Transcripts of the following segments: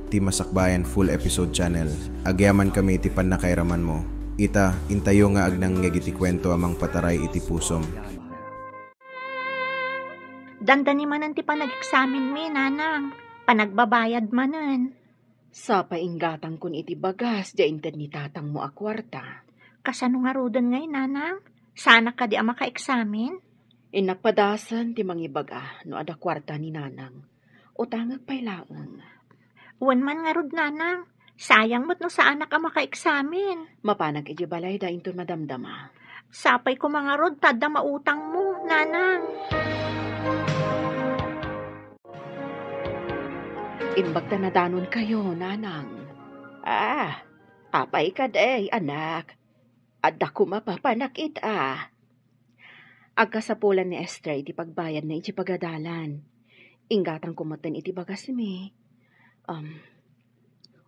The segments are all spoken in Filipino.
ti Masakbayan Full Episode Channel. Agyaman kami iti panakairaman mo. Ita, intayo nga agnang ngagiti kwento amang pataray iti pusom. Dandani manan ti panag-examine mi, nanang. Panagbabayad manan. Sa painggatang kun iti bagas, diyan ni tatang mo akwarta. Kasano nga rodan ngay, nanang? Sana ka di ama ka-examine? Inakpadasan ti mangibaga no ada kwarta ni nanang. Utangag pailaang. Uwan man nga rod, nanang. Sayang mo't no sa anak ama ka-examine. Mapanag iti balay da inton madamdama. Sapay ko mga rod, tada mautang mo, nanang. Imbagta na danon kayo, nanang. Apay ka day, anak. Adda ko mapapanakit Agkasapulan ni Esther iti pagbayad na iti pagadalan. Inggatang kumatan iti bagas mi.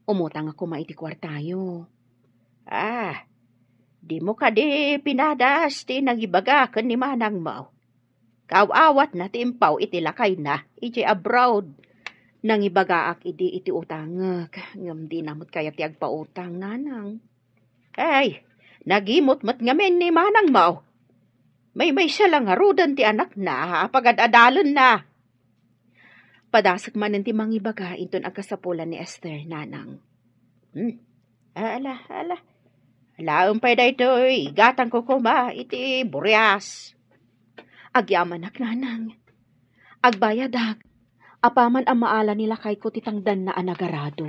Umutang ako maiti kwartayo. Di mo ka di pinadas ti nagibagakan ni manang mo. Kawawat na timpaw iti lakay na iti abroad. Nangibagaak iti utangak. Ngam di namot kaya ti agpautang, nanang. Nagimot-mat ngamen ni manang mo. May siya lang harudan ti anak na, pagadadalan na. Padasak manan ti mangibaga inton agkasapulan ni Esther, nanang. Umpay da ito, gatang ko kuma, iti buryas. Agyaman ak, nanang. Agbayadag. Apaman ang maala nila kay ko titangdan na anagarado.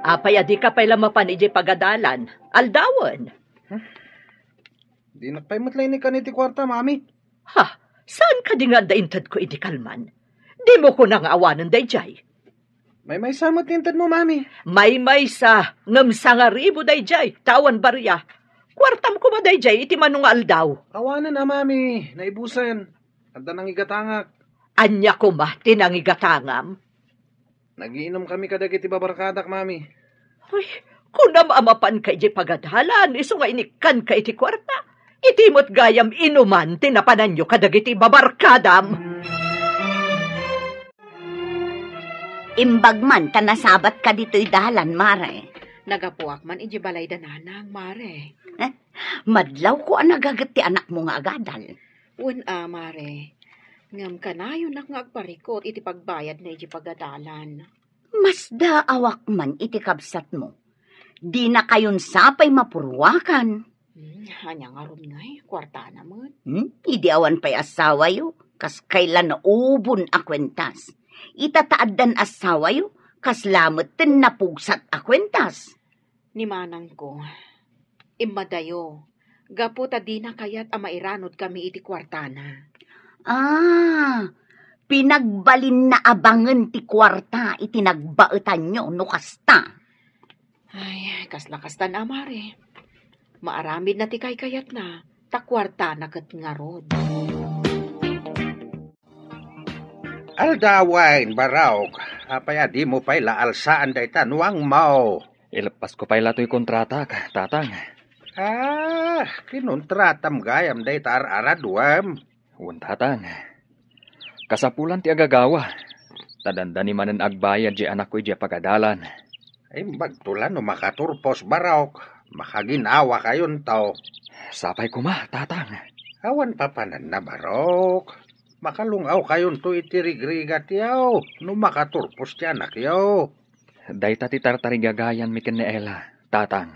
Apay adi ka pa'y lamapan iji pagadalan. Aldawan. Di nakpaymot lang ni kaniti kwarta, mami. Saan ka di nga daintad ko iti kalman? Di mo ko nang awanan dayjay. May samot nintad mo, mami. May sa ngam sangaribo dayjay. Tawan barya. Kwartam ko ba dayjay iti manong aldaw. Awanan na, mami. Naibusan. Anda nang igatangak. Anya ko ma, tinangigatangam. Nagiinom kami kadagiti babarkadak, mami. Ay, kung amapan ka iti pagadalan, iso nga inikan ka iti kwarta. Itimot gayam inuman, tinapanan nyo kadagiti babarkadam. Imbagman, tanasabat ka dito'y dalan, mare. Nagapuak man iti balay da nanang, mare. Madlaw ko ang nagagat ti anak mo nga agadal. Mare. Ngam kanayon nak nga agparikot iti pagbayad na iti pagadalan. Mas daawak man iti kabsat mo. Di na kayon sapay mapurwakan. Hanya nga ron ngay, kwarta naman. Idi awan pa'y asawa yo, kas kailan na ubon akwentas. Itataaddan asawa yo, kas lamot tin napugsat akwentas. Ni manang ko, imadayo, gaputa di na kayat amairanod kami iti kwartana. Pinagbalin na abangan ti kwarta, itinagbaetan nyo, no kasta. Ay, kasla-kasta na, mare. Maaramid na ti kayat na, takwarta na kat nga rod. Aldawain, baraok. Apaya di mo pa'y laalsaan day tanuang mo. Ilapas ko pa'y lato'y kontrata, tatang. Kinontratam gayam day tar-araduam. Tatang. Kasapulan ti agagawa. Tadandani manan agbayad di anak ko di pagadalan. Ay magtulan no makaturpos, baraok. Makaginawa kayon tao. Sapay ko ma, tatang. Awan papanan na, barok. Makalungaw kayon to itirigrigat yaw. No makaturpos ti anak yaw. Day tati tartarigagayan mi ken ni Ella, tatang.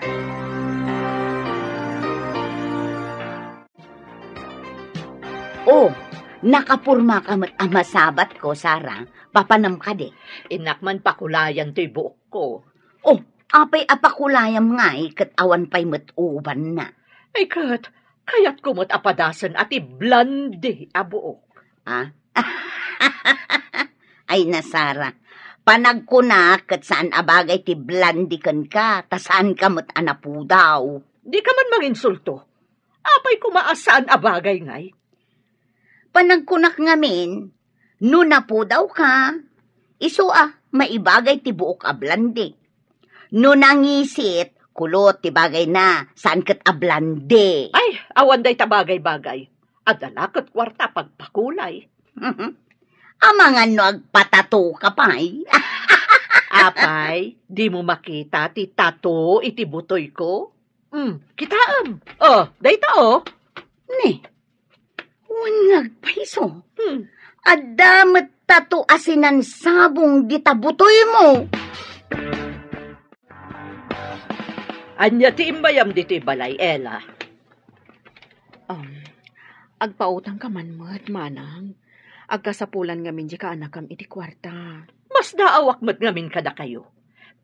Nakapurma ka mat amasabat ko, Sara. Papanam ka de. Inakman pakulayan to'y buok ko. Apay apakulayam nga kat awan pa'y mat-uban na. Ay kat, kayat ko mat apadasan at iblande abuok. Ay na, Sara. Panagkunak kat saan abagay ti blandikan ka, ta saan ka mat anapudaw. Di ka man manginsulto. Apay ko maasaan abagay ngay. Panagkunak ngamin, no napudaw ka, iso maibagay ti buok ablandi. No nangisit, kulot ti bagay na, saan kat ablandi. Ay, awan day tabagay-bagay. Adala kat kwarta pagpakulay. Amangan no agpatato ka pa eh. Apay, di mo makita ti tato iti butoy ko? Kitaam. Oh, dayta oh. Ni, unag paiso. Hmm. Adamat tato asinan sabong ditabutoy mo. Anya ti imbayam diti balay, Ella. Agpautang ka man mo't manang. Agkasapulan ngamin di ka anakam iti kwarta. Mas daawak mat ngamin kada kayo.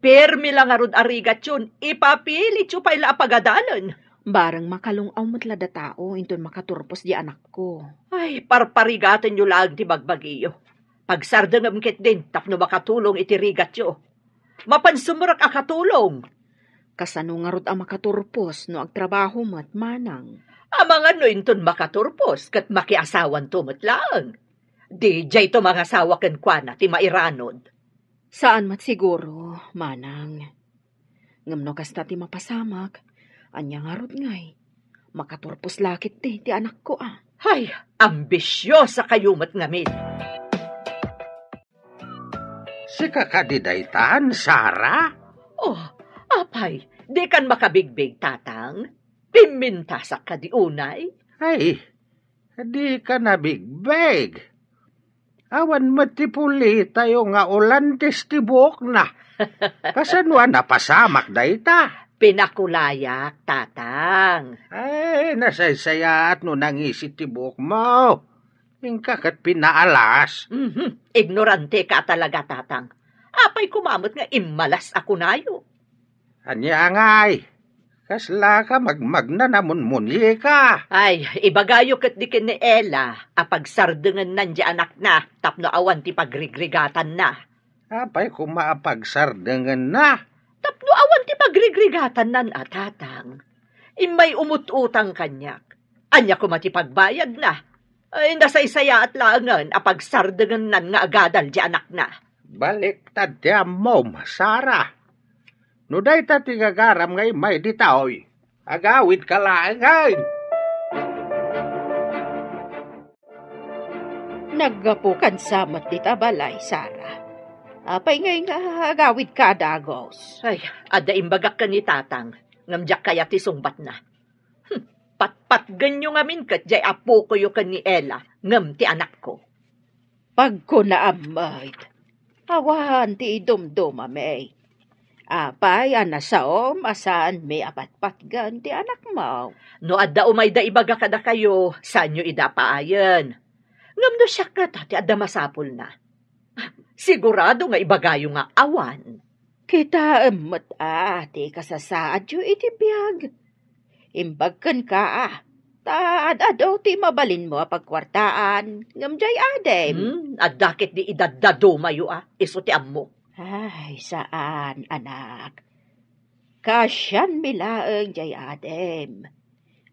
Permi lang arud arigat yun, ipapilit yu pa ila apagadalan. Barang makalungaw mo't lada tao, inton makaturpos di anak ko. Ay, parparigatan yu lang ti bagbagiyo. Pagsardangam ket din, tapno makatulong iti rigat yu. Mapansumurak akatulong. Kasano nga rod ang makaturpos no agtrabaho mo't manang. Amang ano inton makaturpos, kat makiasawan tumot lang. Di jay to mga asawa ken kwa ti mairanod. Saan mat siguro, manang? Ngamno kasta ti mapasamak, anya nga rod ngay. Makaturpos lakit ti anak ko ah. Ay, ambisyosa kayo mat ngamin. Si kakadidaytan, Sara? Oh, apay, di kan makabigbig tatang. Pimintasak ka di unay. Ay, di ka na bigbeg. Awan matipuli tayo nga Olandes ti buok na. Kasanwa napasamak dayta. Pinakulayak, tatang. Ay, nasaysayat no nangisit ti buok mo. Ingkakat pinaalas. Ignorante ka talaga, tatang. Apay kumamot nga imalas ako nayo. Anya ngay. Kasla ka magmagna namon munye ka. Ay, ibagayo kat di ni Ella, apagsardengan nandiya anak na, tapno awan ti pagrigrigatan na. Apay kumaapagsardengan na. Tapno awan ti pagrigrigatan nan tatang. Imay umututang kanyak. Anya ko matipagbayad na. Ay, nasaysaya at langan, apagsardengan nan nga agadal di anak na. Balik tadya mo, Sara. No day ta tigagaram ngay may ditaoy. Agawid ka lang ngay. Naggapukan samat dita balay, Sara. Apay ngay nga agawid ka dagos. Ay, ada imbagak ka ni tatang, ngamjak kaya ti sungbat na. Pat ganyo ngamin kat jay apo ko yu kan ni Ella, ngam ti anak ko. Pag ko naamay, awan ti idumdum amay. Apay, anasaom, asaan may apatpat ganti anak mo. No adda umay da ibaga kada kayo, saan nyo idapaayan? Ngam no siya ka ti adda masapul na. Sigurado nga ibagayo nga awan. Kita emot ati kasasaad yu iti biyag. Imbagkan ka taad-adaw ti mabalin mo pagkwartaan, ngam jay adem. Adakit di idadado mayo iso ti ammo. Ay, saan, anak? Kasyan milaeng jay adem.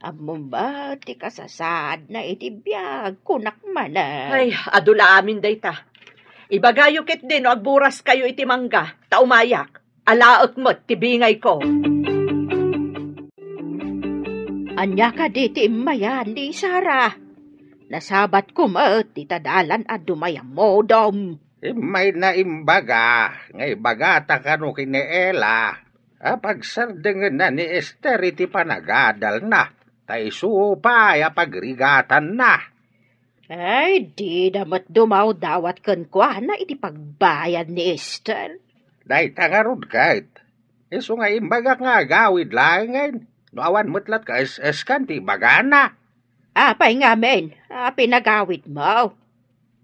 Among ba ti kasasad na itibiyag kunak mana? Ay, adula amin dayta. Ibagayo ket din o agburas kayo iti mangga, taumayak. Alaot mo't tibingay ko. Anya ka di ti imayan di Sara. Nasabat ko mo't titadalan at dumayang modom. May na imbaga, ngay bagata ka no kiniela. Pagsardengan na ni Esther iti panagadal na. Tay supay pagrigatan na. Ay, di damat dumaw dawat kan kwa na iti pagbayad ni Esther. Day tangarod kahit. Iso nga imbaga nga gawid lang ngayon. No awan mutlat ka es-eskan ti bagana. Apay nga men, pinagawid mo.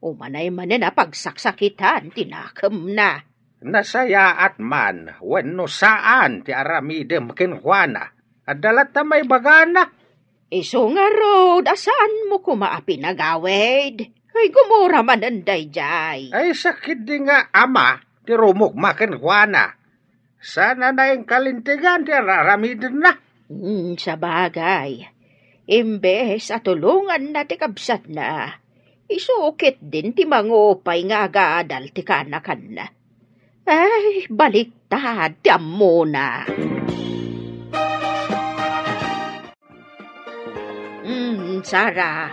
Umanay manin pagsakitan, tinakam na. Nasaya at man, wenno saan ti aramidem kinhuana. Adalat ta may bagana. Iso nga road, asaan mo kumaapi nagawid? Ay gumura mananday jay. Ay sakit di nga ama, ti rumok makinhuana. Sana na yung kalintigan ti aramidem na. Sa bagay, imbes atulungan na ti kabsat na. Isukit din ti mangupay nga agadal ti kanakan na. Ay, baliktad ti ammo na. Sara,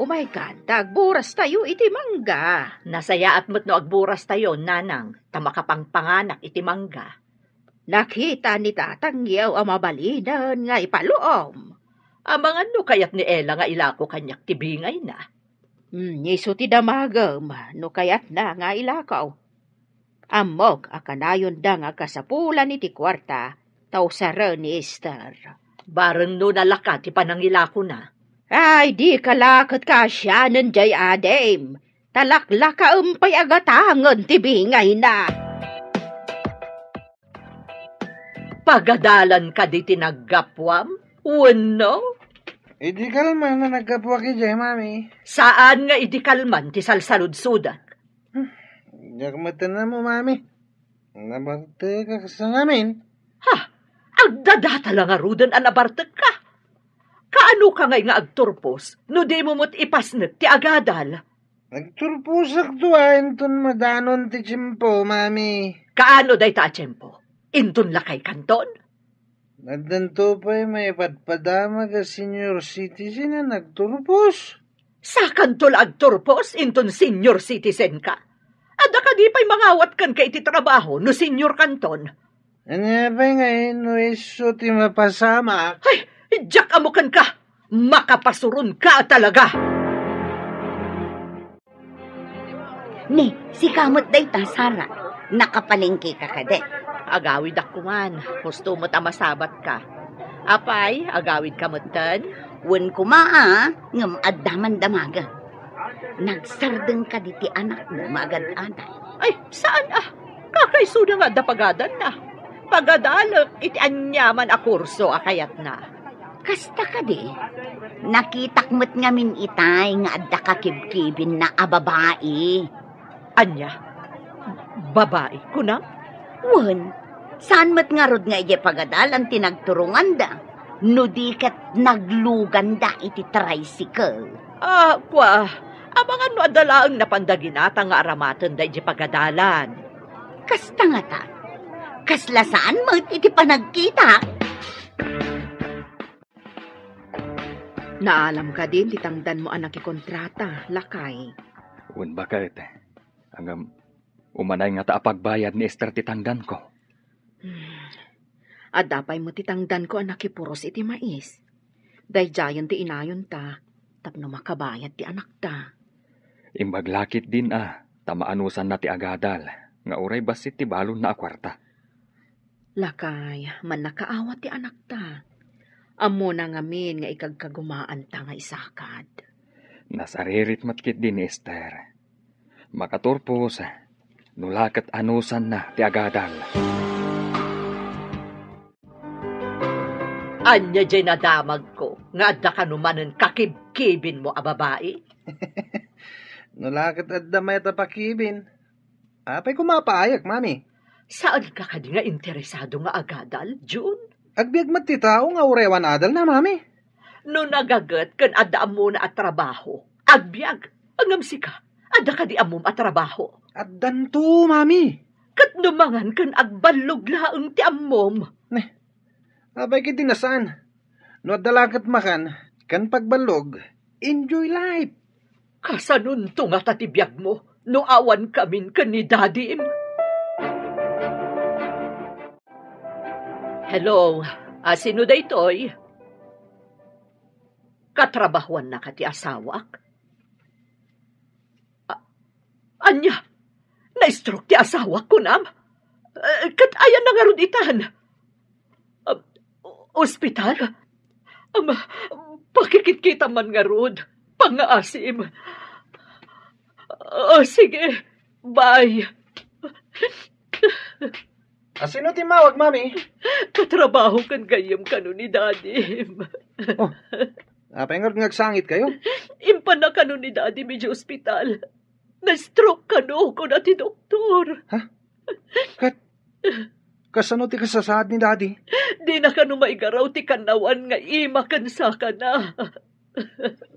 Umay ka, dagburas tayo iti mangga. Nasayaat mo't no agburas tayo, nanang, tamakapangpanganak iti mangga. Nakita ni tatang yaw ang mabalinan nga ipaluom. Amangan no kayat ni Ella nga ilako kanyak tibingay na. Iso ti damagam, no kayat na nga ilakaw. Amog akanayon da nga kasapulan iti kwarta, tau sara ni Esther. Bareng no nalaka ti panangilako na. Ay, di kalakot ka siya nandiay adem. Talaklaka umpay agatangan tibingay na. Pagadalan ka di tinagapwam? Wano? Di kalman na nagkapwa ki Jay, mami. Saan nga idikalman ti salsalud-sudan? Diyak matan mo, mami. Nabarte ka sa ngamin. Ha? Agdadata lang arudan anabartag ka. Kaano ka ngay nga agturpos, no di mo mo't ipasnet ti agadal? Nagturpusak tuwain ton madanon ti tsimpo, mami. Kaano day ta tiyempo? Intun lakay kanton? Nadanto pa'y may padpadama ka senior citizen na nagturpos. Sa kantol agturpos, intun senior citizen ka? Ada ka di pa'y mangawat kan ka iti trabaho no senior kanton? Ano pa'y ngayon no iso ti mapasama? Ay, Jack amukan ka! Makapasurun ka talaga! Ni, si kamot day ta, Sara. Nakapalengke ka kade. Agawid ako man. Gusto mo't amasabat ka. Apay, agawid ka mo't tan? Wen kumaa, ngam addaman damaga. Nagsardeng ka di ti anak mo, magad-aday. Ay, saan ah? Kakaisuda nga da pagadan na. Pagadalak, iti anyaman a kurso akayat na. Kasta ka di. Nakitak mo't ngamin itay nga adda ka kibkibin na ababae. Anya? Babae ko na? Wen, saan mo't nga rod nga ije pagadalan tinagturungan da? No di kat naglugan da iti tricycle. Kwa, abangan no adalaang napandaginata nga aramatan da ije pagadalan. Kasta nga ta. Kasla saan mo't iti panagkita? Naalam ka din, titangdan mo anak ikontrata, lakay. Un bakit? Hanggang umanay nga taapagbayad ni Esther titangdan ko. Adapay mo titangdan ko anak ipuros iti mais. Day jayan ti inayon ta, tapno makabayad ti anak ta. Imbaglakit din tamaanusan na ti agadal, nga uray basit ti balon na akwarta. Lakay, man nakaawat ti anak ta. Amo na ngamin nga ikagkagumaan ta nga isakad. Nasaririt matkit din ni Esther. Makaturpos, nulakat anusan na ti agadal. Anya dyan nadamag ko, nga adda ka numanan kakibkibin mo a babae? Nulakat adda may tapakibin. Apay kumapaayak, mami. Saan ka kadi nga interesado nga agadal, June? Agbiag mat ti tao nga urewan adal na, mami. No nagagat kan adda mo na at trabaho, agbiag, angamsi ka, adda ka di amom at trabaho. Addan to, mami. Kat numangan kan agbalog laang ti amom. Abay kiti nasaan. No adalakat makan, kan pagbalog, enjoy life. Kasanun to nga tatibiyag mo, no awan kamin kan ni Daddy im. Hello, sino da ito'y? Katrabahuan na ka ti asawak? Anya, na-stroke ti asawak ko nam? Kat ayan na nga ron itan. Ospital? Pakikit-kita man nga ron. Pangaasim. Sige, bye. Sino timawag, mami? Katrabaho kan gayam kano ni Daddy. Apay nga ngagsangit kayo? Impa na kano ni Daddy medyo ospital. Na-stroke kano ko na ti doktor. Ha? Kasano ti kasasad ni Daddy? Di na kano maigaraw ti kanawan nga ima kansa ka na.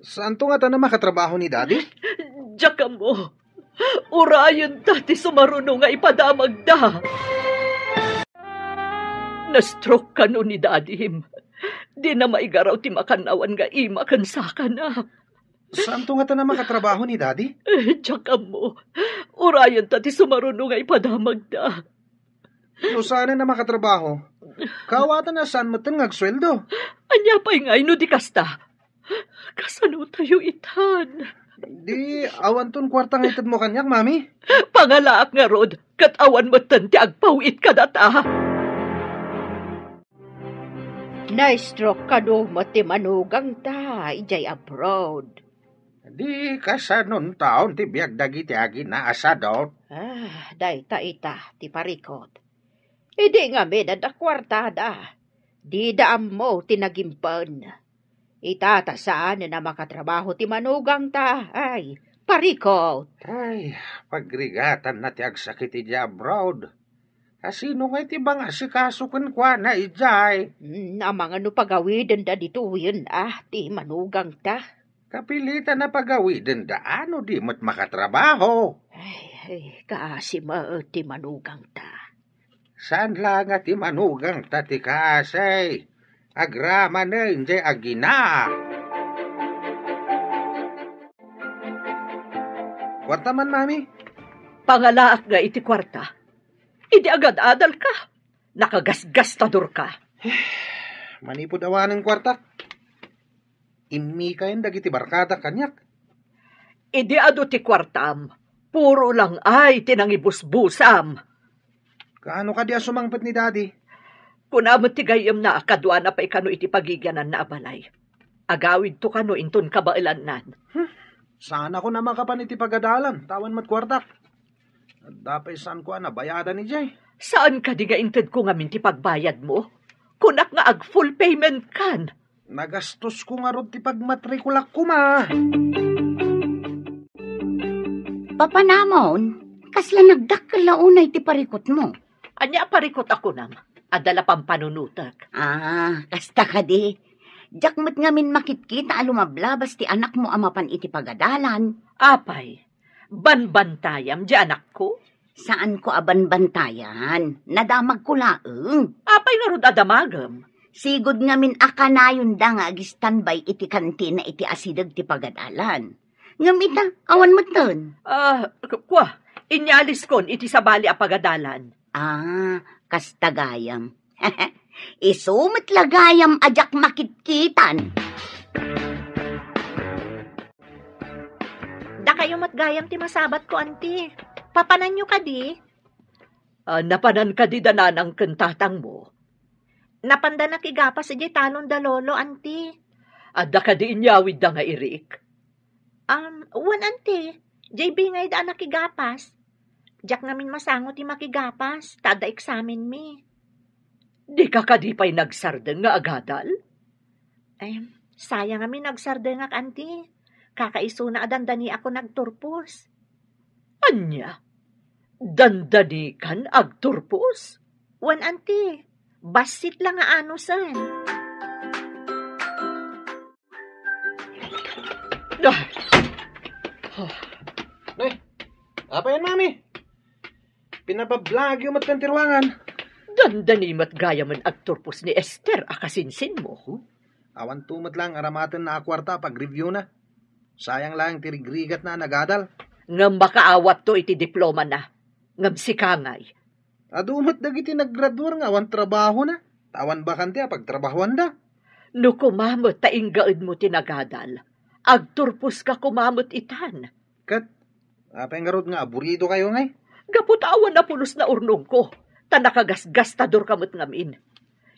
Saan to nga ta na makatrabaho ni Daddy? Diyak mo. Urayan ta ti sumaruno nga ipadamag da. Na-stroke ka no ni Daddy him. Di na maigaraw ti makanawan nga ima kansa ka na. Saan to nga ta na makatrabaho ni Daddy? Tsaka mo, urayan ta ti sumarunong ay padamag ta. No saan na makatrabaho? Kawatan na saan matan ngagsweldo? Anya pa'y ngay no di kasta. Kasano tayo itan? Di awan ton kwartang itad mo kanyak, Mami. Pangalaak nga rod, katawan mo tanti agpawit ka data. Na-stroke ka do mati manugang ta, ijay abroad. Di kasanon taon ti biag dagiti agi na asadot. Day ta ita, ti parikot. Idi nga may dadakwartada. Di daam mo tinagimpan. Itata saan na makatrabaho ti manugang ta, ay, parikot. Ay, pagrigatan na ti agsakit iti abroad. Asino nga iti bang asikasukan kwa na ijay? Amang ano pagawidin da dito yun, ti manugang ta. Kapilitan na pagawidin da ano di mo't makatrabaho. Ay, kaasima ti manugang ta. Saan lang at ti manugang ta ti kasay? Agrama na hindi agina. Kwarta man, Mami. Pangalaak nga iti kwarta. Idi agad adal ka. Nakagasgastador ka. Manipod awan ng kwarta. Imi kayan dagiti barkada kanyak. Idi ado ti kwartam. Puro lang ay tinangibusbusam. Kaano ka di sumangpet ni Daddy? Kunamot ti gayam na akadwa na pa ikano iti pagigyanan na abalay. Agawid to kano inton kabailan nan. Sana ko na makapan iti pagadalan. Tawan mat kwarta. At dapay saan ko nabayadan ni Jay. Saan ka di ga inted ko nga minti pagbayad mo? Kunak nga ag full payment kan. Nagastos ko nga rod ti pagmatrikulak ko, Ma. Papanamon, kasla nagdakkel unay ti parikot mo. Anya parikot ako nam. Adala pang panunutak. Kasta ka di. Jakmat ngamin makitkita alumablabas ti anak mo amapan iti pagadalan. Apay, banbantayam di anak ko? Saan ko abanbantayan? Nadamag ko laeng. Apay na rod adamagam. Sigod ngamin akanayon da nga agi-standby iti kantina iti asidag ti pagadalan. Ngamita, awan mo ton. Kwa, inyalis kon iti sabali a pagadalan. Kastagayam. Isumit lagayam ajak makitkitan. Da kayo matgayam ti masabat ko, anti. Papanan nyo ka di? Napanan ka di dananang kentatang mo. Napanda nakigapas iti talon da lolo, anti. Da ka di inyawid da nga irik. Wan, anti. JB ngay da nakigapas. Jak namin masangot ti makigapas. Tada eksamen mi. Di ka kadipay nagsardeng nga agadal? Sayang kami nagsardeng nga, anti. Kakaiso na adandani ako nagturpos. Anya? Dandani kan agturpos? Wan, anti. Basit lang nga anusan. Apa yan, Mami? Pinapablag yung matkantirwangan. Dandani mat gaya man agturpos ni Esther akasinsin mo. Awan tumat lang aramatan na akwarta pag-review na. Sayang lang tirigrigat na nagadal. Ngam makaawat to iti diploma na. Ngam sikangay. Adumat dagiti naggraduar nga awan trabaho na. Tawan bakante pagtrabahoan da. No kumamot tainggaid mo tinagadal. Agturpos ka kumamot itan. Kat, apay nga rod nga aburido kayo ngay. Gaputawan na pulos na urnong ko. Tanakagasgastador kamot ngamin.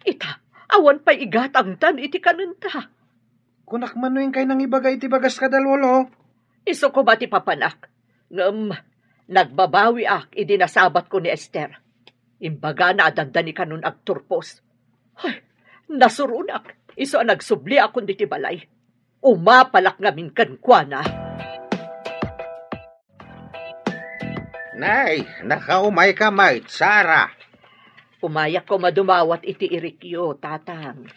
Ita, awan pa'y igatang tan iti kanunta. Kunak man yung kay nang ibagay iti bagas kadalwolo. Iso ko ba ti papanak? Nagbabawi idinasabat ko ni Esther. Imbaga na adandani kanun agturpos. Ay, nasurunak. Iso nagsubli akong diti balay. Umapalak ngamin kankwana. Nay, nakaumay ka mait, Sara. Umayak ko madumawat iti irikyo, tatang.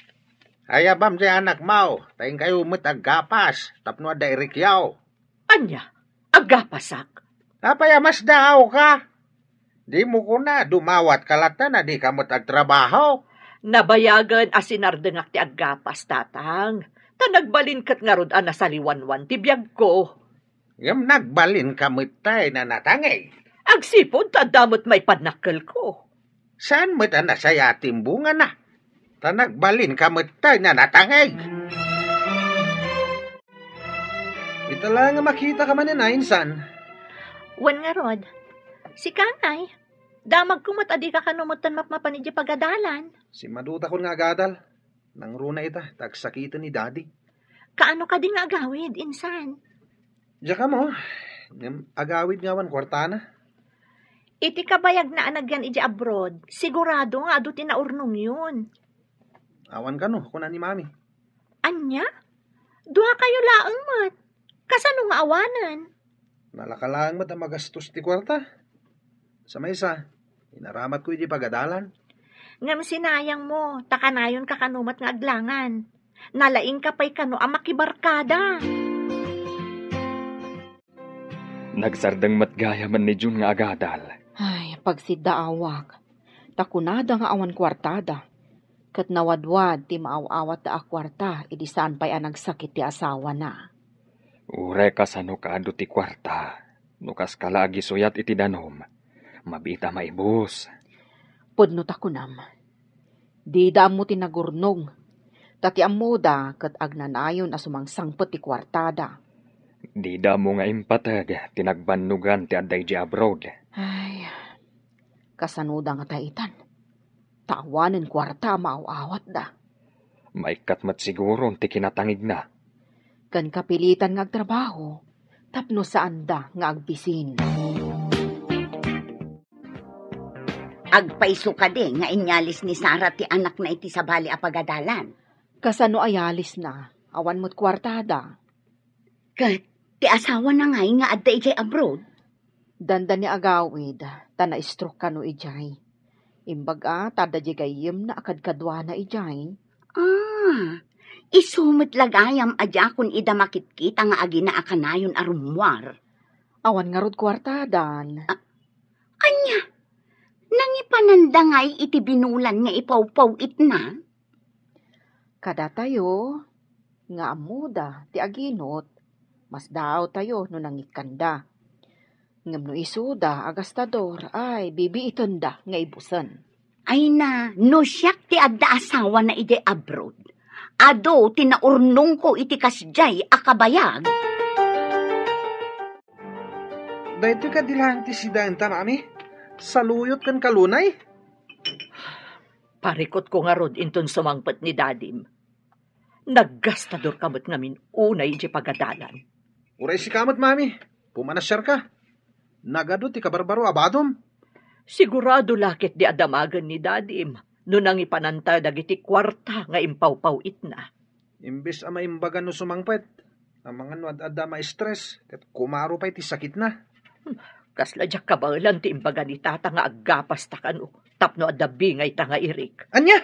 Ayabam di anak mau, taing kayo umit aggapas, tapno ada irikyaw. Anya, agapasak. Apaya mas daaw ka? Di mo ko na dumawat kalata na di kamot agtrabaho. Nabayagan asinardengak ti aggapas, tatang. Tanagbalin kat nga rod ana sa liwanwan ti biyag ko. Ngam nagbalin kamitay na natangay. Agsipod tadamot may panakkel ko. Saan mo't nasaya timbunga na? Tanagbalin kamitay na natangay. Ito lang nga makita ka man na insan. Wan nga rod. Si Kanay. Damag kung matadi ka kanumutan mapmapan ni pagadalan. Si Maduta ko nga agadal. Nang runa ita, tagsakitan ni Daddy. Kaano ka din nga agawid, insan? Diya ka mo, agawid nga wan kwartana. Iti kabayag na anagyan iti abroad, sigurado nga ado tinaurnong yun. Awan ka no, kuna ni Mami. Anya? Duha kayo laang mat. Kasano nga awanan? Nalakalaan mo ta magastos ti kwarta. Sa may isa, inaramat ko iti pagadalan. Ngam sinayang mo, takanayon ka kanumat nga aglangan. Nalaing ka pa'y kano ang makibarkada. Nagsardang matgaya man ni Jun nga agadal. Ay, pagsidaawak. Takunada nga awan kwartada. Kat nawadwad ti maaw-awat da akwarta, idi saan pa'y nagsakit ti asawa na. Ure ka sa nukado ti kwarta. Nukas kalagi suyat iti danom. Mabita maibus. Pudno takunam. Di da mo tinagurnong. Tati amuda kat agnanayon asumang sangpet ti kwartada. Di da mo nga impatag, tinagbanugan ti aday di abroad. Ay, kasanuda nga taitan. Tawanin kwarta maaw-awat da. Maikat mat siguro ti kinatangig na. Kan kapilitan nga agtrabaho, tapno saan da nga agbisin. Agpaiso ka di nga inyalis ni Sara ti anak na iti sa bali a pagadalan. Kasano ayalis na, awan mo't kwartada. Kat ti asawa na nga adda ijay abroad. Danda ni agawid, ta na-stroke ka no ijay. Imbaga, tada di gayim na akad-kadwa na ijay. Isumit lagayam adya kun ida makitkita nga agina akanayon arumwar. Awan nga rod kwartadan. Anya, nangipanandangay iti binulan nga ipaw-paw itna. Kada tayo, nga amuda, ti aginot, mas daw tayo no nangikanda. Ngam no isuda, agastador, ay bibiiton da nga ibusan. Ay na, no siyak ti adda asawa na ide abroad. Ado, tinaurnong ko iti kasjay akabayag. Dahito ka dilanti si Danta, Mami. Saluyot kan kalunay. Parikot ko nga rod inton sumangpet ni Dadim. Naggastador kamot ngamin unay di pagadalan. Uray si kamot, Mami. Pumanasyar ka. Nagado ti kabarbaro abadom. Sigurado lakit di adamagan ni Dadim. No nang ipananta dagiti kwarta nga impaw-paw itna. Imbes ama imbagan no sumangpet. Ang mga nuad-adda ma-stress. Kat kumaro pa'y ti sakit na. Kasla dyak kabalan ti imbaga ni tata nga aggapas takano. Tapno adda bingay ta nga irik. Anya?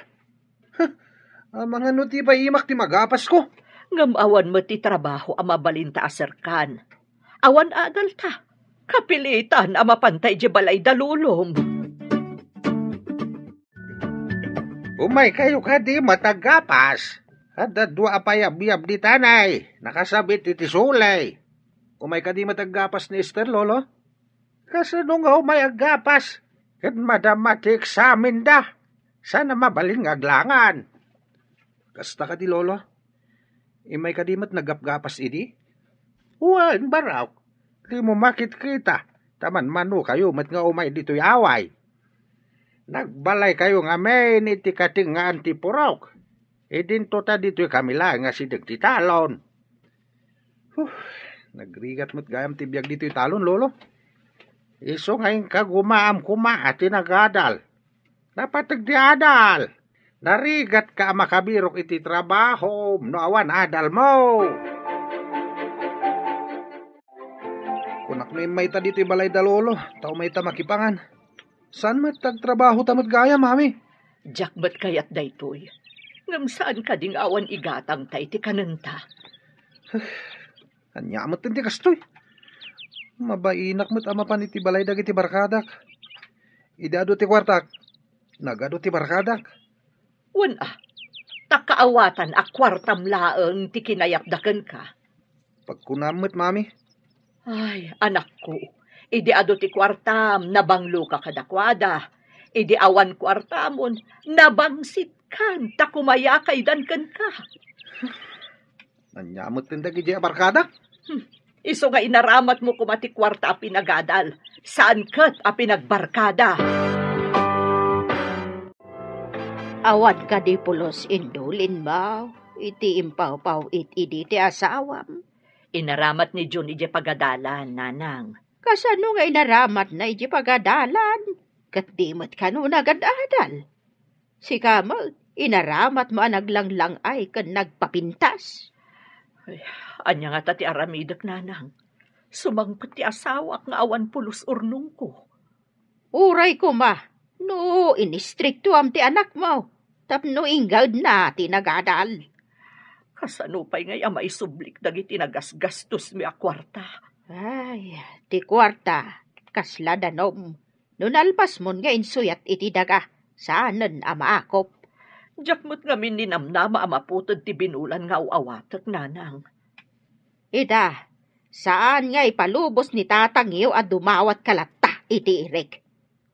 Ang mga nuti pa imak ti magapas ko. Ngamawan mo ti trabaho ang mabalinta aserkan. Awan adal ta. Kapilitan ang mapantay di balay dalulom. Umay kayo ka di matagapas. Hadda dua apayab-yab di tanay. Nakasabit iti sulay. Umay ka di mataggapas ni Esther, Lolo? Kasano nga umay agapas? Kat madamati eksamin da. Sana mabalin nga aglangan. Kasta ka di, Lolo? Imay ka di mat nagapgapas idi? Uwan baraw. Di mo makit-kita. Taman mano kayo mat nga umay dito'y away. Nagbalay kayo nga may iti kating nga antipurok. Idinto ta dito'y kamila nga sidag ti talon. Nagrigat mo't gayam tibiyag dito'y talon, Lolo. Iso ngayon kagumaam kuma at tinagadal. Napatag di adal. Narigat ka makabirok iti trabaho. No awan adal mo. Kunak may ta dito'y balay da, Lolo. Tao may ta makipangan. Saan matagtrabaho tamad gaya, Mami? Diyak ba't kayat daytoy? Ngam saan ka ding awan igatang tay ti kananta? Anya mo't hindi kastoy. Mabainak mo't ama pa ni ti balay dagiti barkadak. Idado ti kwartak. Nagado ti barkadak. Wan Takaawatan ak kwartam laeng ti kinayapdaken ka. Pagkunamot, mami. Ay, anak ko, idi ado ti kwartam, nabanglo ka kadakwada. Idi awan kwartamon, nabangsit kan, takumaya kaidan kan ka. Nanyamot tinda gidi barkada. Iso nga inaramat mo kumati kwarta a pinagadal. Saan kat a pinagbarkada? Awat ka di pulos indulin ba? Iti impaw-paw iti ti asawam. Inaramat ni Jun ije pagadalan, nanang. Kasano nga inaramat na iti pagadalan? Kat di mo't kano nagadadal. Si Kamal, inaramat mo anaglang ay kan nagpapintas. Anya nga tati aramidak, nanang. Sumangpet ti asawak nga awan pulos urnong ko. Uray ko ma, no inistrikto am ti anak mo. Tapno ingad na ti nagadal. Kasano pa'y ngay amay sublik dagiti nagasgastos mi a kwarta. Ay, ti kwarta, kasla danom. Nunalpas mon nga insuyat iti daga, saanan amaakop. Diyak mo't nga mininamnama amaputod ti binulan nga uawatak, nanang. Ida, saan nga ipalubos ni tatangiw at dumawat kalata iti irik?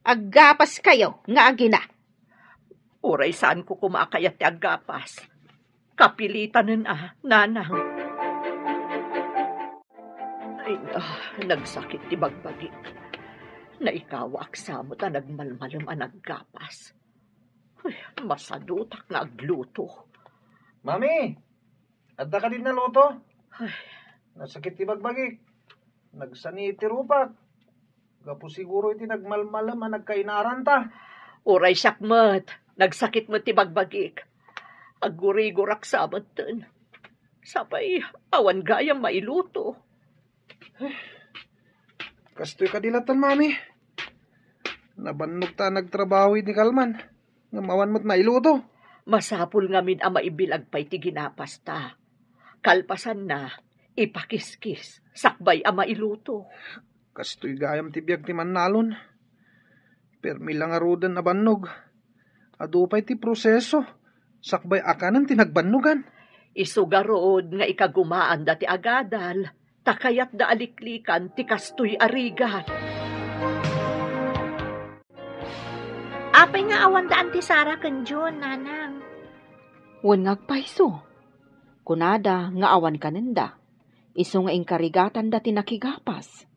Aggapas kayo nga agina. Uray saan ko kumakayat ti aggapas. Kapilitan nanang. Ay, nagsakit ti bagbagik. Na ikaw aksamo ta nagmalmalam a naggapas. Ay, masadutak nga agluto. Mami, adda ka din na luto. Ay, Nasakit ti bagbagik. Nagsani ti rupak. Gapo siguro iti nagmalmalam a nagkainaran ta. uray sakmet. Nagsakit mo ti bagbagik. Agurigurak sabat ten. Sapay, awan gayam mailuto. Kastoy kadilatan, mami. Nabannog ta nagtrabaho ni Kalman. Ngamawan mo't mailuto. Masapul ngamin ang maibilag pa'y ti ginapasta. Kalpasan na, ipakiskis, sakbay ang mailuto. Kastoy gayam ti biyag ti Manalon. Permi lang arudan na bannog. Adupay ti proseso. Sakbay akanan ti nagbannugan. Isugarod nga ikagumaan da ti agadal. Takayat da aliklikan ti kastoy arigat. Apay nga awan daan ti Sara ken John, nanang. Wan ngagpaiso. Kunada nga awan kanenda. Iso nga inkarigatan da tinakigapas.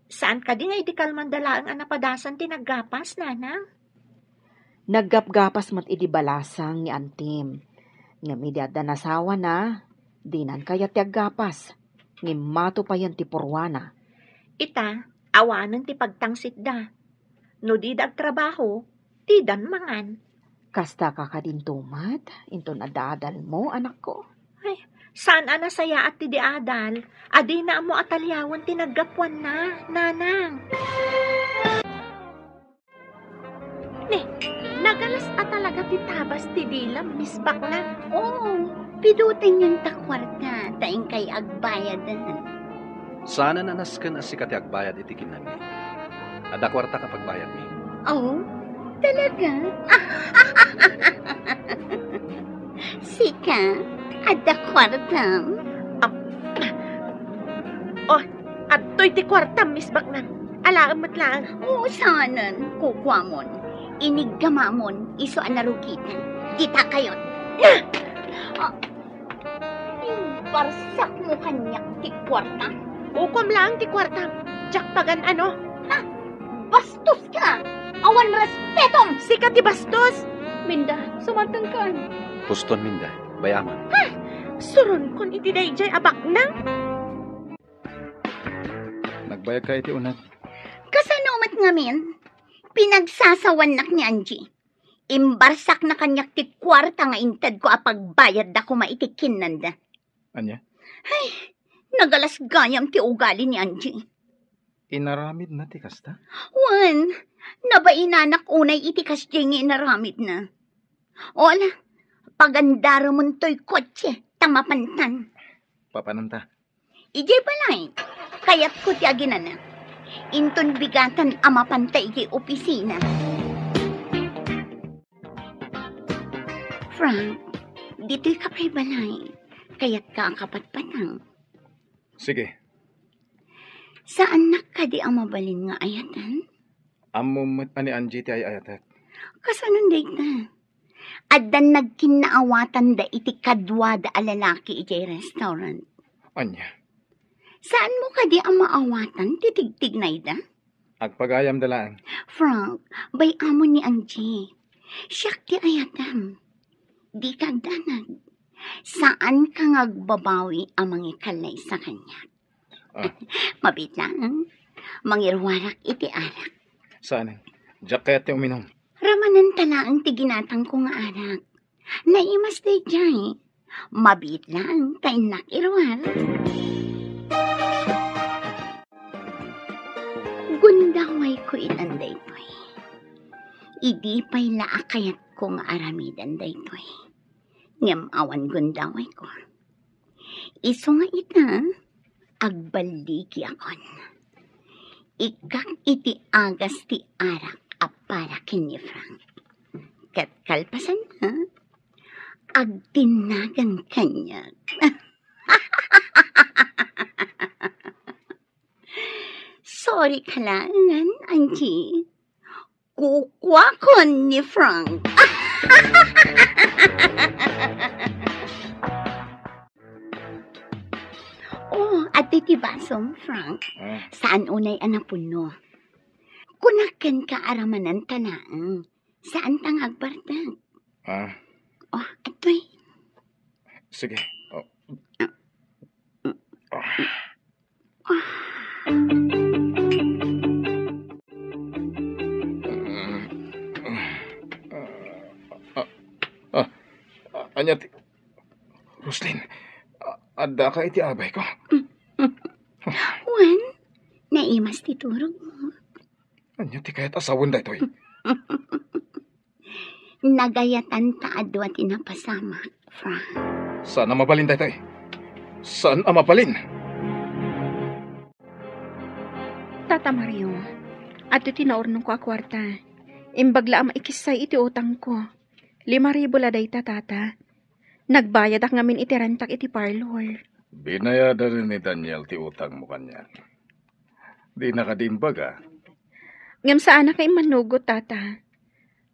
Saan ka di nga iti kalmandalaang anapadasan ti naggapas, nanang? Naggapgapas mat iti balasang ni Antim. Nga midyada nasawa na, dinan kaya ti aggapas. Ngimato pa yan ti purwana. Ita, awanan ti pagtangsit da. No di dagtrabaho, ti dan mangan. Kasta ka kadintumat, into nadadal mo, anak ko. Ay, saan anasaya at ti di adal? Adi na mo atalyawan ti naggapuan na, nanang. Nagalas at talaga ti tabas ti dilam, Miss Bakla. Oo, pidutin yung takwarta, taing kay agbayadan. Sana nanaskan as sikat agbayad iti kinami. Ada kwarta kapag bayad mi. Oh, talaga? Sika, ada kwartam? Adtoy ti kwartam, Miss Bakla. Alaan mo't lang. Oo, sanan, kukwamon. Iniggamamon, iso anarukitan. Kita kayon. Yung barsak mo kanyak ti kwarta. Ukom lang ti kwartam. Jakpagan ano? Bastos ka! Awan respetom! Sikat ti bastos. Minda, sumantang ka. Puston minda, bayaman. Suron kon iti dayjay abak na. Nagbayag ka iti unat. Kasanomat ngamin, pinagsasawan nak ni Angie. Imbarsak na kanyak ti kwarta nga intad ko apagbayad da ko maitikin nanda. Anya? Nagalas gayam ti ugali ni Angie. Inaramid na ti kasta? Wan, nabainanak unay iti kasjeng inaramid na. Ola, pagandara mo to'y kotse, tamapantan. Papananta. Ije balay, kayat ko ti aginana. Inton bigatan amapantay iti opisina. Frank, Dito'y kapay balay. Kaya't ka kapatpatang. Sige, Saan nakadi ang mabalin nga ayatan? amo met ani Angie ti ay ayatek. Kasanon day na? Adan nagkinaawatan da iti kadwa da alalaki iti restaurant. Anya, Saan mo kadi ang maawatan? Titigtig na ida? agpagayam dalaan. Frank, bay amo ni Angie. Siyak ti ayatam. Di kagdanag. Saan ka ngagbabawi ang mangikalay sa kanya? Mabit lang. Mangirwarak iti arak. Saan? Diyak kaya ti uminom. Ramanan talaang tiginatang ko nga arak. Naimas day jay. Mabit lang kay nakirwar. Gundaway ko inanday to'y. Idi pa'y laakayat ko nga aramidan day to'y. Ngam awan gundaway ko. Iso nga ita, agbaligi akon. Ikak iti agas ti arak apara kini Frank. Kat kalpasan na, agtinagan kanya. Sorry kalangan, Angie. Kukwakon ni Frank. Oh, at iti basom, Frank. Saan unay anapuno? Kunakan ka aramanan tanaan. Saan tang agbartag? Oh, atoy. Sige. Oh. Anya ti... Roslyn, adda ka iti abay ko. Juan, naimas ti turog mo. Anya ti kaya't asawon da ito'y. Nagayatan taadwa tinapasamak, Frank. Saan ang mabalin da ito'y? Saan ang mabalin? Tata Mario, ato tinaurnong ko a kwarta. Imbagla ang maikisay iti utang ko. 5,000 laday tata. Nagbayad ak ngamin iti rentak iti parlor. Binayada rin ni Daniel ti utang mo kanya. Di nakadimbaga. Ngam saan na kay manugot, tata?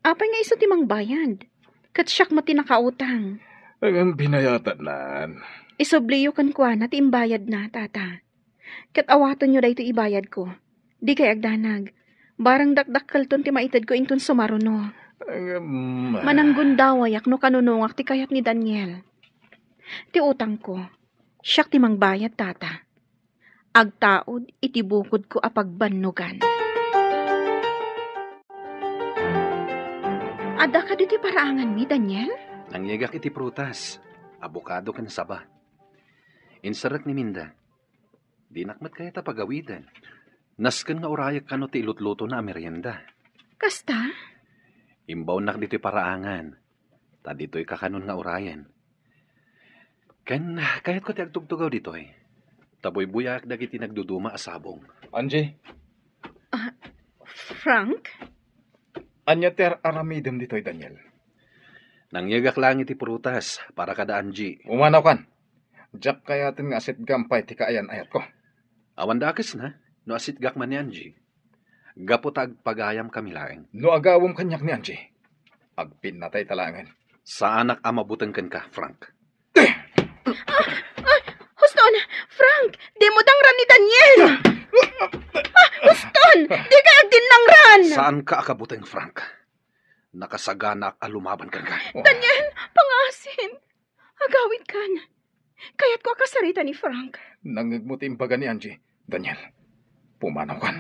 Apay nga iso timang bayad. Kat siyak mo tinakautang. Ang binayatan nan. Isobliyo kan kwa na ti imbayad na, tata. Kat awaton nyo da ito ibayad ko. Di kay agdanag. Barang dakdakkel ton ti maitad ko inton sumaruno. Mananggun dawayak no kanunungak ti kayat ni Daniel. Ti utang ko, siyak ti mangbayad, tata. Agtaod iti bukod ko apagbannugan. Ada ka diti paraangan mi, Daniel? Nangyagak iti prutas. Abokado ka na saba. Insarak ni Minda. Dinakmat kaya ta pagawidan. Nasken nga urayak kano ti ilutluto na merienda. Kasta? Imbaw nak dito'y paraangan. Ta dito'y kakanon nga urayan. Ken, kahit ko ti agtugtugaw dito'y. Taboy buyak dagiti nagduduma asabong. Angie, Frank? anya ter aramidem dito'y Daniel. Nangyagak lang iti prutas para kada Angie. Umanaw kan. Diyak kayatin nga asit gampay ti kaayan ayat ko. Awan dakes na, no asit gak man ni Angie. Gapotag pagayam kami laeng. No agawom kanyak ni Angie. Agpin natay talangan. Sa anak amabutang kan ka, Frank. Huston! Frank! Di mo dangran ni Daniel! Huston! Di ka agdinangran! Saan ka akabutang, Frank? Nakasaganak alumaban kan ka. Daniel! Pangasin! Agawid ka na. Kaya't ko akasarita ni Frank. Nangagmuti imbaga ni Angie. Daniel, pumanaw kan.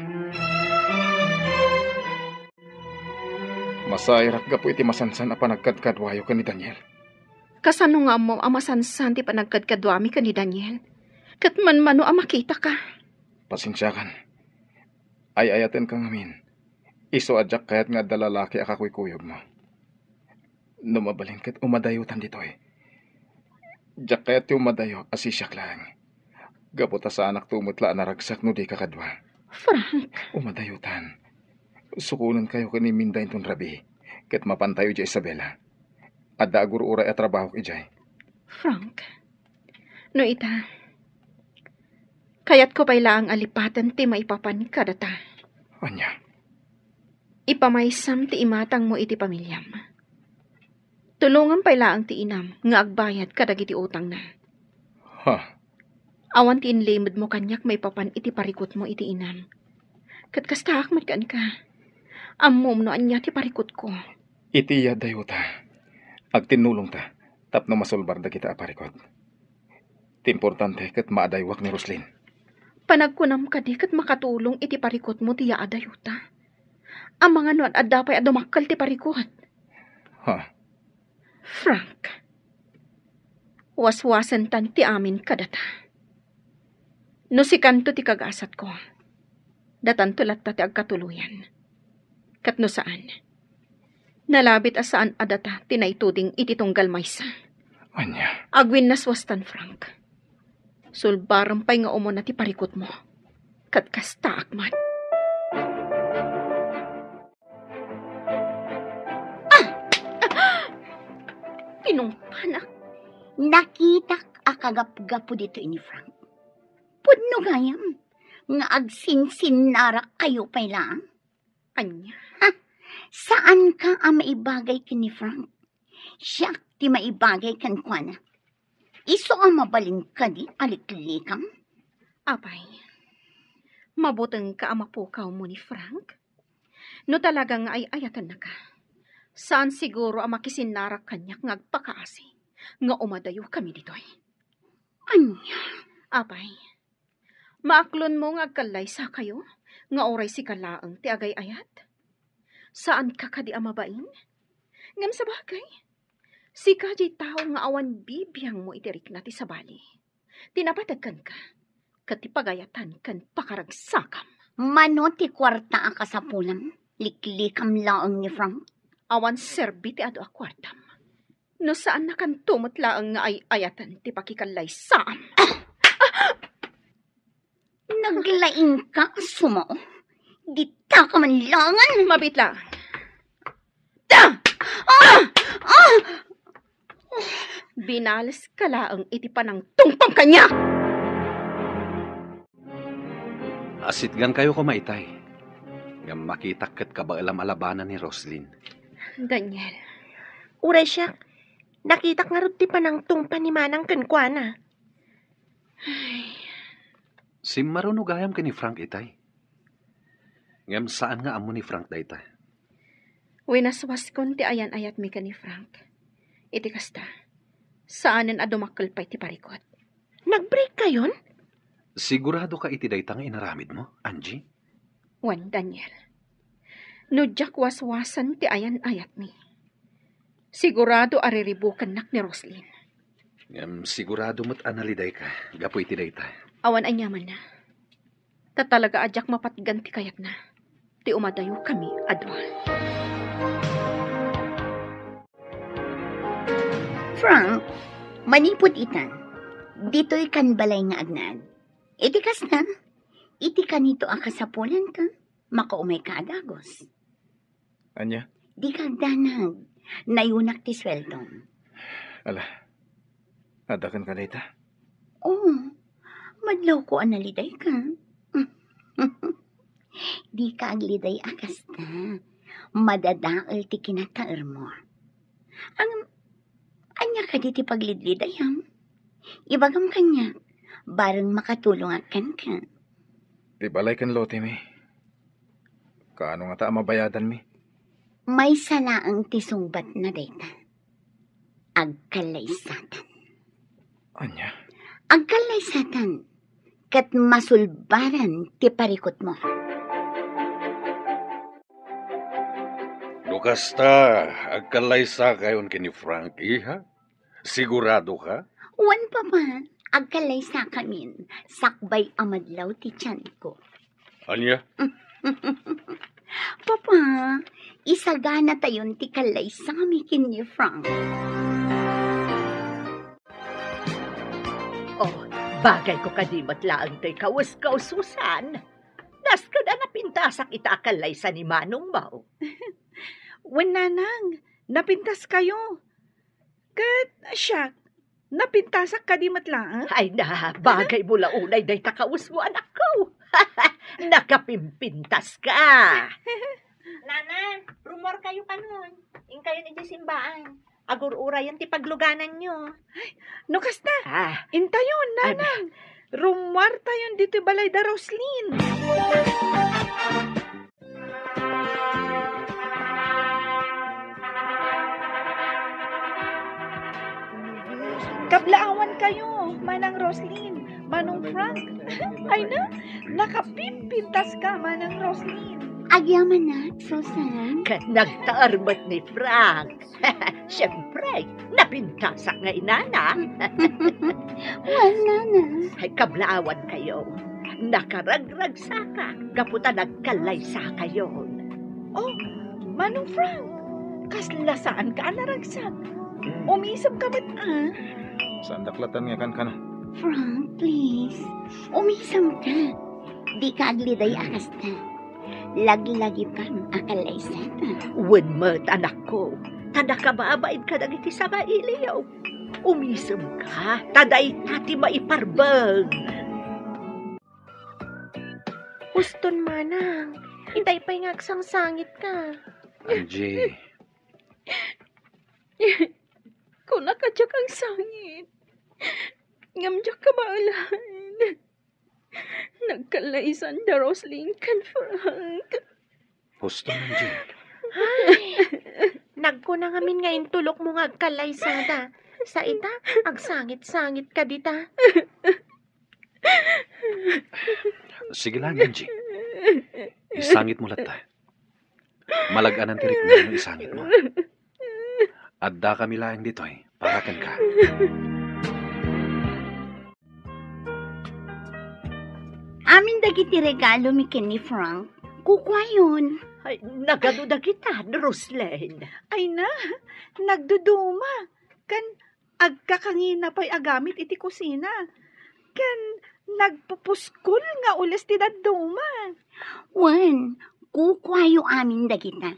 Masairak ga po iti masansan a panagkadkadwayo ka ni Daniel. Kasano nga mo amasansan ti panagkadkadwami ka ni Daniel? Kat man-mano makita ka. Pasensya kan. Ay ayaten kang amin. Iso adyak kayat nga dalalaki akakuy-kuyog mo. Numabalin kat umadayutan dito eh. Diyak kayat ti umadayo asisyak lang. Gaputa sa anak tumutla na ragsak no di kakadwa. Frank. Umadayutan. Sukunan kayo kani Minda intong rabi. Ket mapantayo di Isabela. Adda agur uray at trabaho ki Jay. Frank, no ita, kayat ko pala ang alipatan ti maipapan ka data. Anya? Ipamaysam ti imatang mo iti pamilyam. Tulungan pala ang ti inam nga agbayad kadag iti utang na. Ha? Awan ti inlimod mo kanyak maipapan iti parikot mo iti inam. Kat kasta akmat kaan ka. Ammom no anya ti parikot ko. Itiya dayo ta. Agtinulong ta. Tapno masolbar da kita aparikot. Ti importante kat maadaywak ni Roslyn. Panagkunam ka di kat makatulong iti parikot mo tiya adayuta. Ang mga nuan at dapay adumakal ti parikot. Ha? Frank, waswasan tan ti amin kadata. No si kanto ti kagasat ko, datan tulat ta ti agkatuluyan. Kat no saan, nalabit asaan adata tinaituding iti tunggal maysa. Anya? Agwin naswastan, Frank. Sulbarampay nga umon na ti parikot mo. Kat kasta akmat. Pinungpanak. Nakitak akagap-gapo dito ini Frank. Pudno gayam, nga agsinsin narak kayo pay lang. Anya? Saan ka ang maibagay kini Frank? Siya ti maibagay kan kwa na. Iso ang mabaling ka di aliklikam? Apay, mabutang ka ang mapukaw mo ni Frank? No talagang ay ayatan na ka. Saan siguro ang makisinarak kanyak ngagpakaasi nga umadayo kami ditoy? Anya? Apay, maaklon mo ngagkalay sa kayo nga oray si kalaang ti agay-ayat? Saan ka kadi amabain? Ngam sa bagay, si kajay tao nga awan bibiyang mo itirik na ti sabali. Tinapatagkan ka, katipagayatan kan pakaragsakam. Mano ti kwarta ang kasapulan? Liklikam laang ni Frank? Awan serbi ti ado akwartam. No saan nakantumot laang nga ay ayatan ti pakikalay saam. Naglaing ka, sumo. Dita ka man langan. Mabit lang. Binalas ka laang iti panang tungpang kanya. Asitgan kayo kumaitay. Nga makitakit ka ba alam alabanan ni Roslyn? Daniel. Uray siya, nakita nga rin ti panang tungpan ni Manang kankwana. Si marunugayam ka ni Frank itay. Ngam saan nga amo ni Frank dayta? Winaswas kon ti ayan-ayat mi ka ni Frank. Iti kasta, saanen adumakkel pa iti parikot. Nag-break kayon? Sigurado ka iti dayta nga inaramid mo, Angie? Wan, Daniel. No jak waswasan ti ayan-ayat mi. Sigurado ariribukan nak ni Roslyn. Ngam sigurado mo't analiday ka. Gapo iti dayta. Awan anyaman na. Tatalaga ajak mapatgan ti kayat na. Ti umadayo kami adwa. Frank, manipod itan. Dito'y kan balay nga agnaan. Iti kas na. Iti kanito ang kasapulan ka. Makaumay ka adagos. Anya? Di ka danag. Nayunak ti sweldong. Ala, adakan ka dayta? Oo. Madlaw ko analiday ka. Di ka agliday akas na. Madadaal ti kinataer mo. Anya ka di ti paglidlidayam. Ibagam kanya. Barang makatulong akan ka. Di balay kan lote mi. Kaano nga ta mabayadan mi? May salaang tisungbat na dayta. Agkalaysatan. Anya? Agkalaysatan. Kat masulbaran ti parikot mo. Dukasta, agkalaysa kayon kini Frank, iha? Sigurado ka? Wan pa man. Agkalaysa kamin. Sakbay amadlaw ti tiyan ko. Anya? Papa, isagana tayon ti kalaysa kami kini Frank. Oh, bagay ko kadimot laang to'y kawas-kaususan. Naskada na pintasak itakalay sa ni Manong Mau. Wan nanang, napintas kayo. Kat, siya, Napintasak ka di matlaan? Ay na, bagay mo launay day takaus mo anak ko. Nakapimpintas ka. Nana, rumor kayo kanon. In kayo ni simbaan. Agur-ura yan ti pagluganan nyo. No kasta, Ah, intayon, nanang. Rumwar tayon dito balay da Roslyn. Kablaawan kayo, Manang Roslyn, Manong Frank. Ay na, nakapimpintas ka, Manang Roslyn. Agyaman na, Susan. kat nagtaarmat ni Frank. Siyempre, napintasak nga inana. Wala na. Ay kablaawan kayo. Nakaragrag saka. Kaputa nagkalay sa kayo. Oh, Manong Frank, kaslasaan ka naragsak. Umisap ka ba't Saan daklatan nga kan? Frank, please. Umisam ka. Di ka agliday akas ka. Lagi-lagi pang akalay sa ta. Wenmet anak ko. Tada ka maabaid ka dagiti sa mailiyaw. Umisem ka. Taday tati maiparbag. Huston, Manang. Intay pa'y ngaksang sangit ka. Angie, Kung nakadyak ang sangit, ngamdyak ka maalahan. Nagkalaisan da Roslyn kan Frank. husto Angie. Nagko na ngamin nga intulok mo nga kalaysada. Sa ita, agsangit-sangit ka dita. Sige lang, Angie. Isangit mo lata. Malagaan ang tirik mo ng isangit mo. Adda kami laing dito parakan ka. Amin dagiti regalo mi ken ni Frank. Kukwayon. Ay, nagaduda kita, Roslyn. Ay na, nagduduma. Kan agkakangina pa'y agamit iti kusina. Kan nagpupuskol nga ules ti daduma. Wan, kukwayo amin dagita.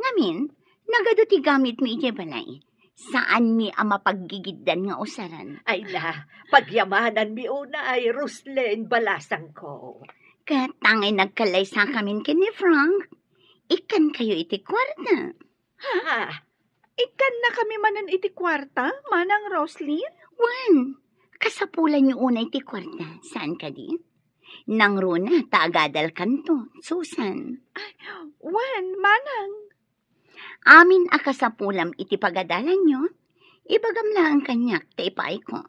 Ngamin, nagado ti gamit mi iti balay. Saan mi ang mapaggigiddan nga usaran? Ay na, pagyamanan mi una ay Roslyn balasang ko. Katangay nagkalay sa kamin ken ni Frank. Ikan kayo iti kwarta. Ha? Ikan na kami manan iti kwarta, Manang Roslyn? Wan, kasapulan niyo una iti kwarta. Saan ka di? Nang runa, taagadal kanto, Susan. Wan, Manang. Amin akasapulam iti pagadalan nyo, ibagam lang kanyak taipay ko.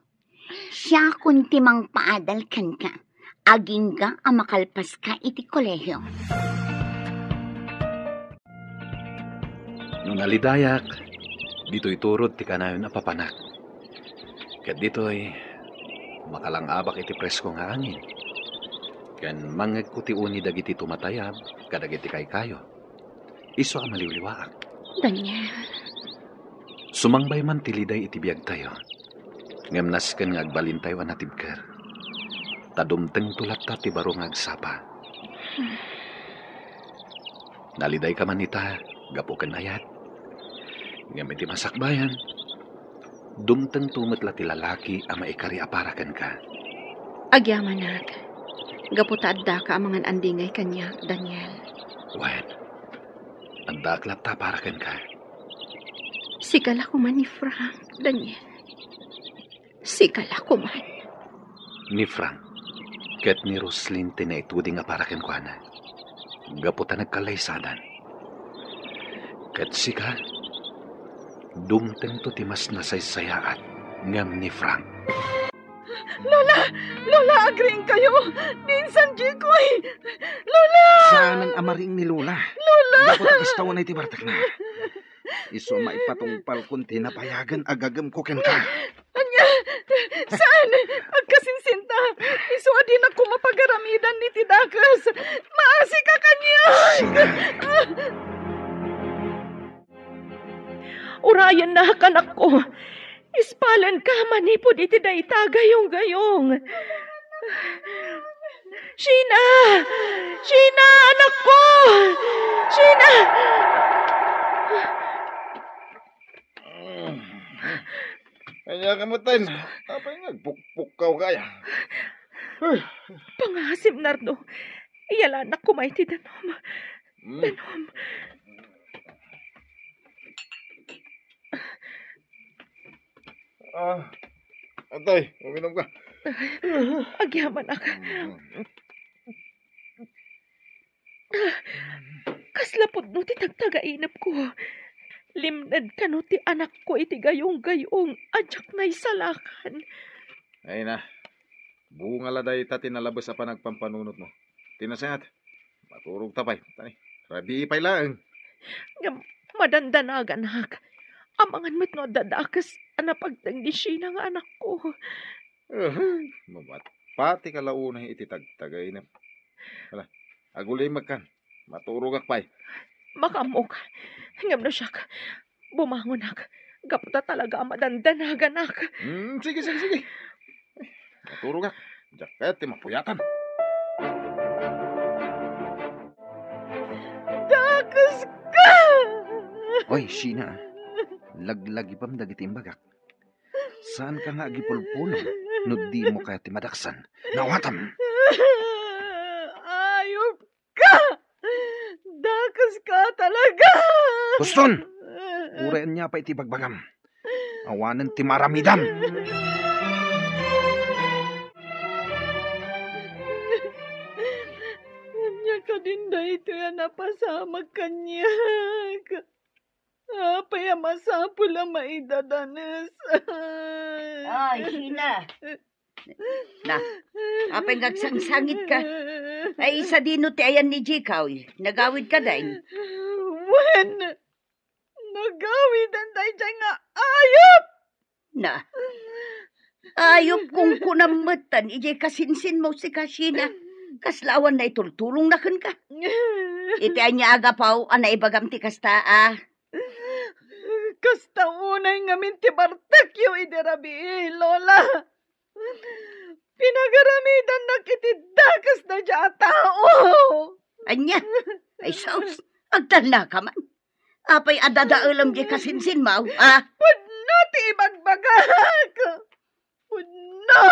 Siya kun timang paadal kan ka, aging ka ang makalpas ka iti kolehyo. Nung nalidayak, dito'y turod ti kanayon na papanak. Kat dito'y makalangabak iti presko nga angin. Kan mangag ko ti uni dagiti tumatayab, kadagiti kay kayo. Iso ang maliwliwaak. Daniel. Sumangbay man tiliday iti biyag tayo. Ngamnas kan nga agbalin tayo anatibker. Tadumteng tulat ta ti baro nga agsapa. Naliday ka man nita, gapo kan ayat. Ngam iti masakbayan. Dumteng tumetla ti lalaki ang maikari aparakan ka. Agyamanag. Gaputadda ka amangan andingay kanya, Daniel. Wen, ang daklat ta aparakan ka. Sikala ko man ni Frank, Daniel. Sikala ko man. Ni Frank, ket ni Roslyn tinaituding aparakan ko na. Gaputa nagkalaysadan. Ket sika, dumteng to timas na saysayaat ngam ni Frank. Lola, agring kayo. Dinsan Jikoy. Lola! Saan ang amaring ni Lola? Lola! Dapat agistawan na iti bartak na. Iso maipatungpal kung tinapayagan agagam ko ken ka. Anya, saan? Agkasinsinta. Iso adin ako mapagaramidan ni Tidakas. Maasi ka kanya. Urayan na kanak ko. Ispalan ka manipod iti dayta gayong-gayong. Sheena! Sheena, anak ko! Sheena! Anya kamutin. Apay nagpukpukaw kaya. Pangasim, Nardo. Iyala na kumaiti danom. Danom. Atay, uminom ka. Agyaman ak. Kaslapod no ti tagtagainap ko. Limnad ka no ti anak ko iti gayong-gayong adyak na isalakan. Ay na. Bunga laday ta tinalabas sa panagpampanunot mo. Tinasayat. Maturog tapay. Tani. Rabi ipay lang. Madandanagan hak. Amangan mo't no dadakas anapagtanggi ng anak ko. Mabat. Pati kalaunay iti tagtagainap. Wala. Agulay magkan. Maturog akpay. Makamok. Ngam na siya. Bumangon ak. Gaputa talaga madandanagan ak. Sige. Maturog ak. Jaket, mapuyatan. Dakas ka! Oy, Sheena. Laglagi pam dagiti imbagak. Saan ka nga agipulpulong? No di mo kaya timadaksan. Nawatam! Ayop ka! Dakas ka talaga! Guston! Urayan niya pa iti bagbagam. Awanan ti maramidam. Anya ka din da ito yan napasamag kanya. Apay masapul ang maidadanas. Ay, Sheena. Na, apay ngagsangsangit ka. Ay, isa dino ti ayan ni Jikaw. Nagawid ka dahin. Wen! Nagawidan tayo dyan nga ayop! Na, ayop kung kunamatan. Ijay kasinsin mo si Sheena. Kaslawan na itultulong na kan ka. Iti anya agapaw, anay bagam ti kasta Kasta unay nga minti bartakyo iderabi, Lola. Pinagaramidan na kitidakas na dya tao. Anya, ay sos, agtala ka man. Apay adadaalam di kasinsin mo, Pudno ti ibagbagak. Pudno.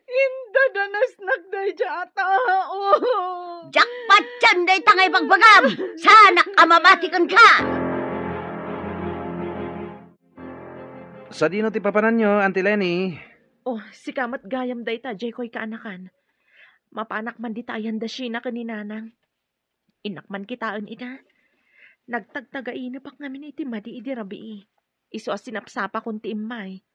Indadanas nagday dya tao. Jakpat dyan day tangay bagbagam. Sana amamatikan ka. Sa dino ti papanan nyo, Auntie Lenny? Oh, si kamat gayam day ta, Jekoy kaanakan. Mapanak man di tayan da Sheena kaninanang. Inakman kitaan ita. Nagtagtagain pak ngamin iti madi idi rabi. Iso sinapsapa kunti imay.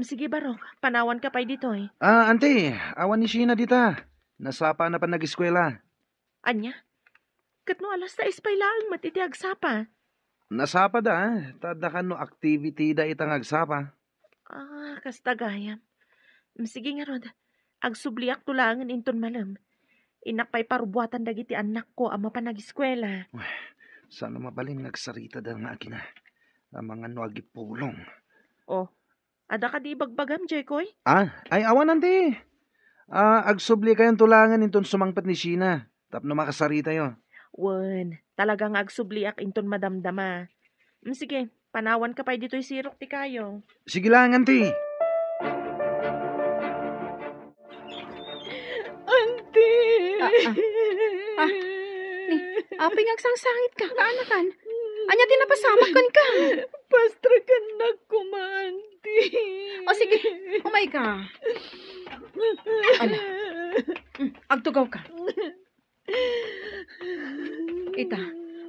Sige barok, panawan ka pa'y ditoy. Auntie, awan ni Sheena dita. Nasapa na pa nag-eskwela. Anya? Katno alas 6 pa'y laang matiti agsapa. Nasapa da, tadakan no activity da itang agsapa. Kasta gayam. Sige nga rod, agsubliak tulangan inton malam. Inakpay parubuatan dagiti anak ko ama pa nag-eskwela. Sana mabalin nagsarita da nga akina. Ang mga no agipulong. Oh, ada ka di bagbagam, Jekoy? Ay awan Auntie. Agsubli kayong tulangan inton sumangpat ni Sheena. Tapno makasarita yo. Wen, talagang agsubliak inton madamdama. Sige, panawan ka pa'y dito'y sirok ti kayo. Sige lang, Auntie. Auntie! Apay ngagsangsangit ka, kaanakan. Anya tinapasamak kan ka. Pastra ka na kumanti. O sige, umay ka. Ala, agtugaw ka. Ita,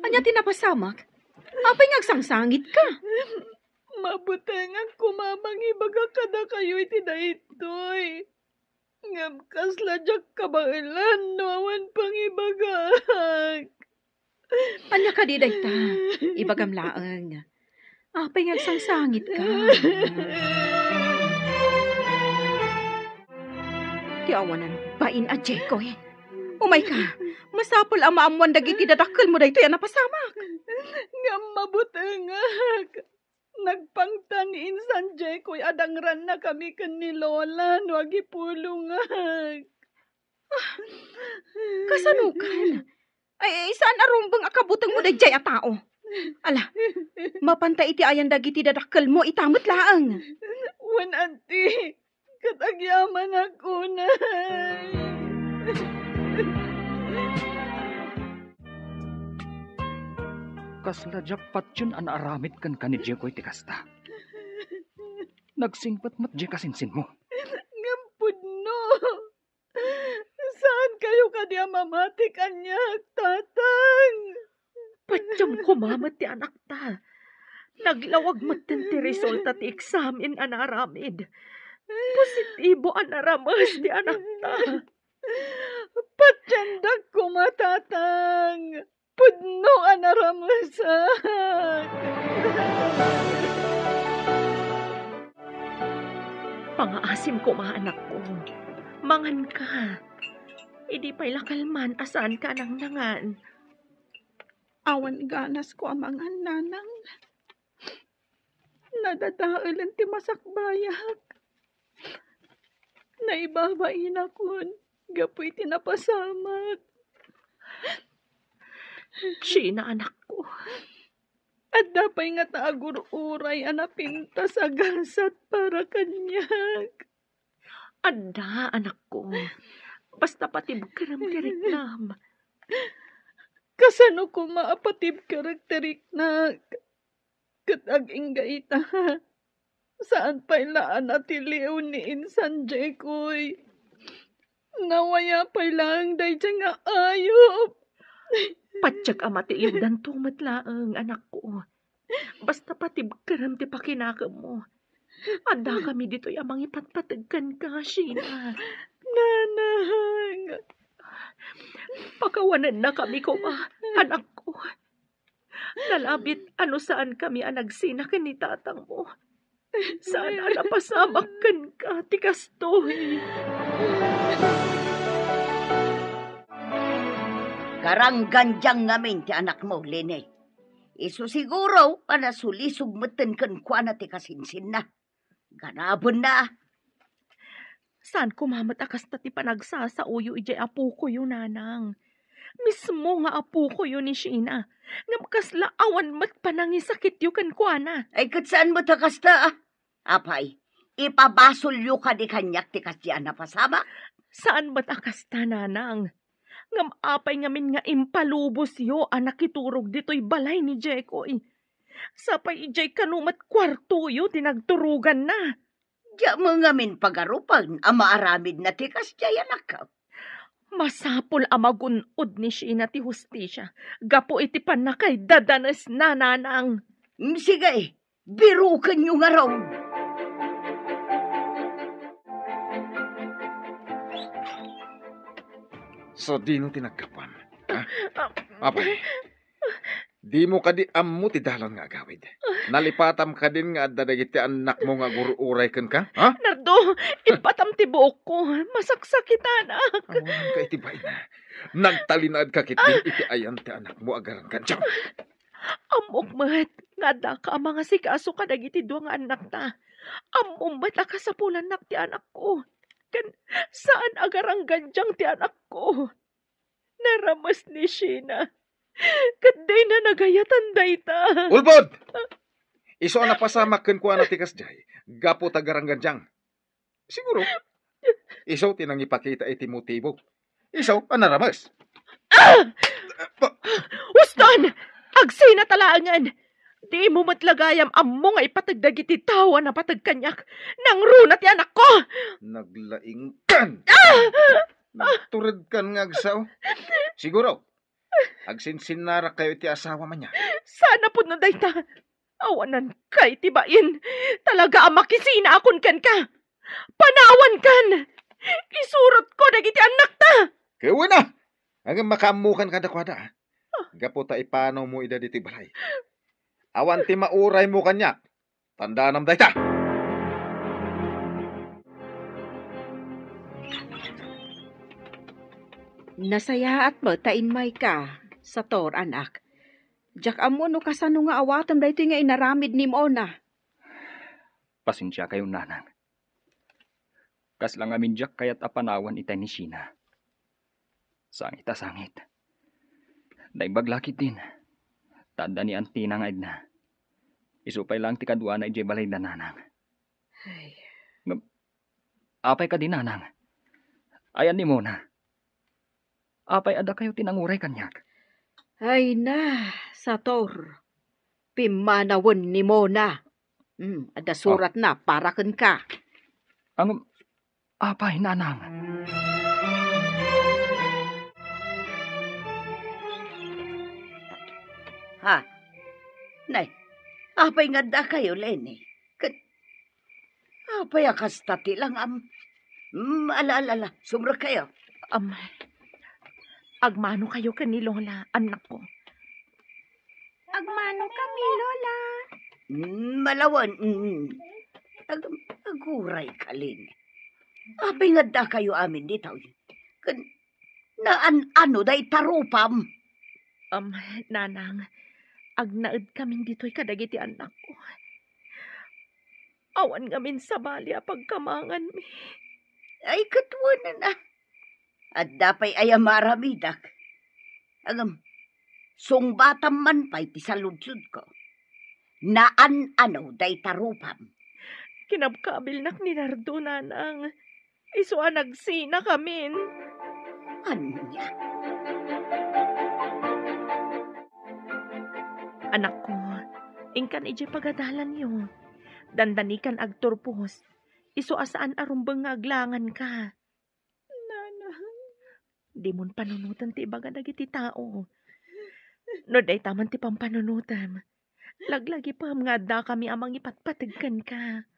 anya tinapasamak? Apay ngagsangsangit ka. Mabutangan kumamang ibaga kada kayo iti daytoy. Ngam kasla jak kabailan nawan pang ibagak. Anya ka di dayta, ibagam laang. Apay ngagsangsangit ka. Tiawanan, bain a Jekoy. Umay ka, masapol ang maamuan dagiti dadakkel mo daytoy napasamak. Ngam mabutangak. Nagpangtaniin san Jekoy adangran na kami kan ni Lola no agipulungak. Kasanukan? Ay, saan arumbang akabutang mo dayjay a tao? Ala, mapantay iti ayan dagiti dadakkel mo, itamot laang. Wan anti, katagyaman ako na. Kasla jackpot yun ang aramid kan ka ni Jekoy ti kasta. Nagsingpat mat di kasinsin mo. Ngampud no. Saan kayo kadya mamati kanyak, tatang? Patyam kumamat ti anak ta. Naglawag matin ti resulta ti examen anaramid. Positibo anaramas ti anak ta. Patyandag ko matatang. Pudno anaramasak. Pangaasim ko anak ko. Mangan ka. Idi pa'y lakalman asan ka nang nangan. Awan ganas ko amangan nanang. Nadadaalan ti masakbayak. Naibabain akon. Gapoy tinapasamak. Sheena anak ko. At dapay nga taagururay anapinta sa gasat para kanyak. Anda anak ko. Basta patib karam-kariknam. Kasano ko maapatib karakteriknak. Katag ingga ita. Saan pa'y laan at iliw ni Insan Jekoy. Nawaya pa'y lang day nga ayop. Patsyag amatiliw dan tumatlaang anak ko. Basta patib karam ti pakinaka mo. Anda kami dito'y amang ipatpatagkan ka, Sheena. Nanang. Pakawanan na kami ko, anak ko. Nalabit ano saan kami anagsinakan ni tatang mo. Saan napasamakan ka, tikastoy. Karangganjang ngamin ti anak mo, Lene. Isu siguro, panasulisog meten kan kwa na ti kasinsin na. Ganabon na. Saan kumamat akas na ti panagsasauyo ijay apo ko yun, nanang. Mismo nga apo ko yun ni Sheena. Nga makaslaawan mat panangisakit yu kan kwa na. Ay kat saan mo takas ta? Apay, ipabasol yu ka di kanyak ti kasyan na pasama? Saan mat akas ta, nanang? Ngam apay ngamin nga impalubos yo anak iturog dito'y balay ni Jekoy. Sapay ijay kanumat kwarto yo tinagturugan na. Diya mo ngamin pagarupan ang maaramid na tikas diya anak ka. Masapol amagunod ni Sheena ti hustisya. Gapo iti panakay dadanas na, nanang. Sige, birukan nyo nga raw. So, di no tinagkapan. Ha? Apay, di mo ka di ammo ti dalan nga agawid. Nalipatam ka din nga dadagiti anak mo nga guruuray kan ka? Ha? Nardo, ipatam ti buok ko. Masaksak kita, anak. Awalan ka iti bay na. Nagtalinad ka kit din iti ayan ti anak mo agaran ka. Diyan! Amok mat, nga da ka mga sikaso ka dagiti dua nga anak ta. Amok mat akasapulan nak ti anak ko. Kan saan agarang ganjang ti anak ko. Naramas ni Sheena. Kaday na nagayatan dayta. Ulbod! Iso na pasamak ken kuana tikas jay. Gapo tagarang ganjang. Siguro. Iso tinang ipakita iti motibo. Iso anaramas. Uston! Agsina talangan! Di mo matlagayam ammo nga ipatagdag iti tawa na patagkanyak. Nang runa ti anak ko! Naglaing kan! Nagturad kan nga agsaw. Siguro. Agsinsinara kayo iti asawa man niya. Sana po na dayta. Awanan kay tibain. Talaga ang makisina akon kan ka. Panawan kan. Isurot ko dagiti anak ta. Kaya na! Hanggang makamukan ka dakwada. Gapo ta ipanaw mo ida diti balay. Awan ti mauray mo kanyak. Tandaan am dayta. Nasayaat mo tainmay ka sa tor anak. Jak amo no kasano nga awatam dayto nga inaramid ni mo na. Pasensya kayo nanang. Kas lang amin jak kayat apanawan itay ni Sheena. Sangit. Naibaglakit din. Tanda ni Auntie na nga na. Isupay lang ti kadwa na ijay balay na nanang. Apay ka din nanang. Ayan ni Mona. Apay ada kayo tinanguray kanyak. Ay na, Sator. Pimanawan ni Mona. Ada surat na para kan ka. Ang apay nanang. Ha? Nay, apay nga da kayo, Lenny. Apay akas tati lang ala, sumra kayo. Agmano kayo ka ni Lola, anak ko. Agmano kami, Lola. Malawan. Aguray ka, Lenny. Apay nga da kayo amin dito. Ano day tarupam? Nanang, agnaed kami dito'y kadagiti anak ko. Awan ngamin sa balya pagkamangan mi. Ay, katuwanan na. At dapay ay maramidak. Sungbatam man pa'y tisaludsud ko. Ano day tarupam. Kinabkabil nak ni Nardo, nanang. Isuan nagsina kamin. Anya? Anak ko, ingkan ije pagadalan yo. Dandanikan agturpos. Iso asaan arumbeng nga aglangan ka. Nanang. Di mon panunutan ti ibaga dagiti tao. No day taman ti pampanunutan. Laglagi pa nga da kami amang ipatpatigkan ka.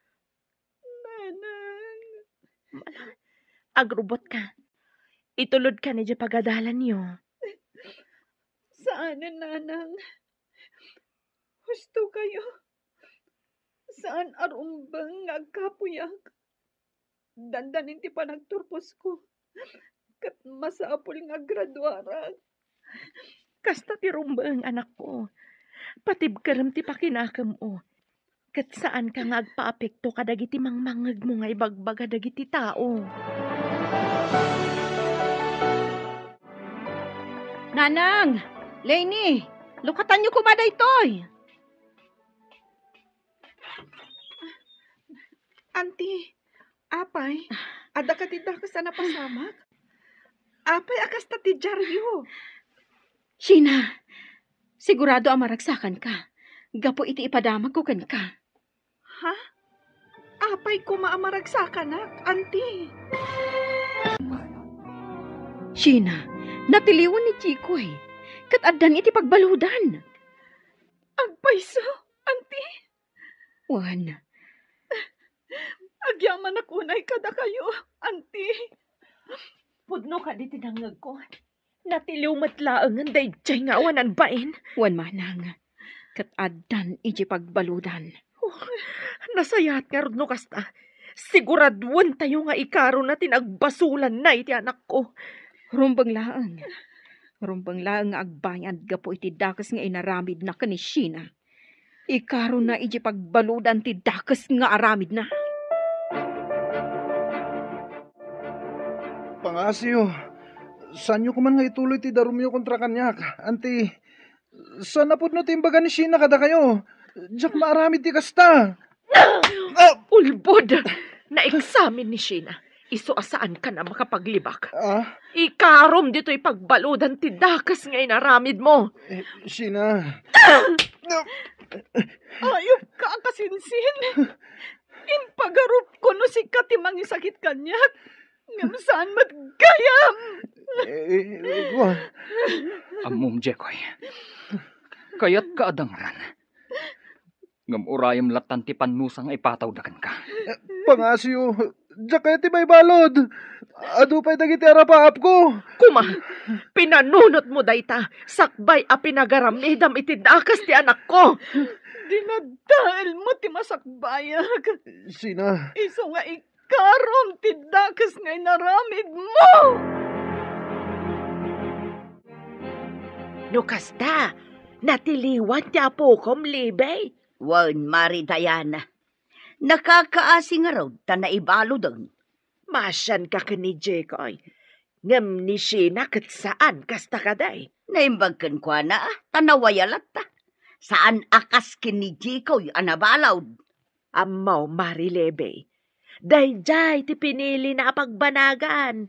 Nanang. Agrubot ka. Itulod ka ni ije pagadalan yo. Saan na, nanang? Gusto kayo? Saan arumbang nagkapuyak? Dandanin ti panagturpos ko. Kat masapul nga graduara. Kasta ti rumbang anak ko. Patibkaram ti pakinakam o. Kat saan ka nga agpaapekto kadagiti mangmangag mo nga ibagbaga dagiti tao. Nanang! Lenny! Lukatan niyo kumaday toy! Auntie, apay, ada ka tidak sa napasamak? Apay, akas ta ti dyaryo. Sheena, sigurado amaragsakan ka. Gapo iti ipadamag ko kan ka. Ha? Apay ko maamaragsakan na, auntie. Sheena, natiliwan ni Chico eh. Kat adan iti pagbaludan. Agpayso, auntie. Juan. Agyaman na kunay kada kayo, auntie. Pudno ka di tinangag ko. Natiliw matlaangan day jay nga awanan bain. Juan manang. Kat adan iti pagbaludan. Nasayat nga rod no kasta. Siguraduan tayo nga ikaro na tinagbasulan na iti anak ko. Rumbang laang. Rumbang laang nga agbayad gapo iti dakas nga inaramid na kani Sheena. Ikaro na iti pagbaludan ti dakas nga aramid na. Pangasyo, saan nyo kuman nga ituloy ti darumyo kontra kanyak? Anti, saan na po no timbaga ni Sheena kada kayo? Diyak maaramid ti kasta. Ulbod! Na-examine ni Sheena. Iso asaan ka na makapaglibak. Ikarom dito'y pagbaludan ti dakas nga inaramid mo. Sheena. Ayop ka kasinsin. Impagarup ko no si katimang isakit kanyak. Ngam saan matgayam. Amom, Jekoy. Kaya't kaadangran. Ngam urayam latan ti panusang ipatawdakan ka. Pangasyo, diyak kaya ti may balod. Adu pa'y dagiti arapaap ko. Kuma, pinanunot mo dayta. Sakbay a pinagaramidam iti dakas ti anak ko. Dinadahil mo ti masakbayag. Sheena. Iso nga ikarom ti dakas nga inaramid mo. No kasta, natiliwan ti apokom libay. Wan, Mari Diana. Nakakaasi nga raw, ta naibalo doon. Masyan ka ni Jekoy. Ngam ni Sheena kat saan kasta kaday. Naimbagkan kwa na, tanawayalat ta. Saan akas kini Jikoy anabalaw? Amaw, Marilebe. Dayjay, ti pinili na pagbanagan.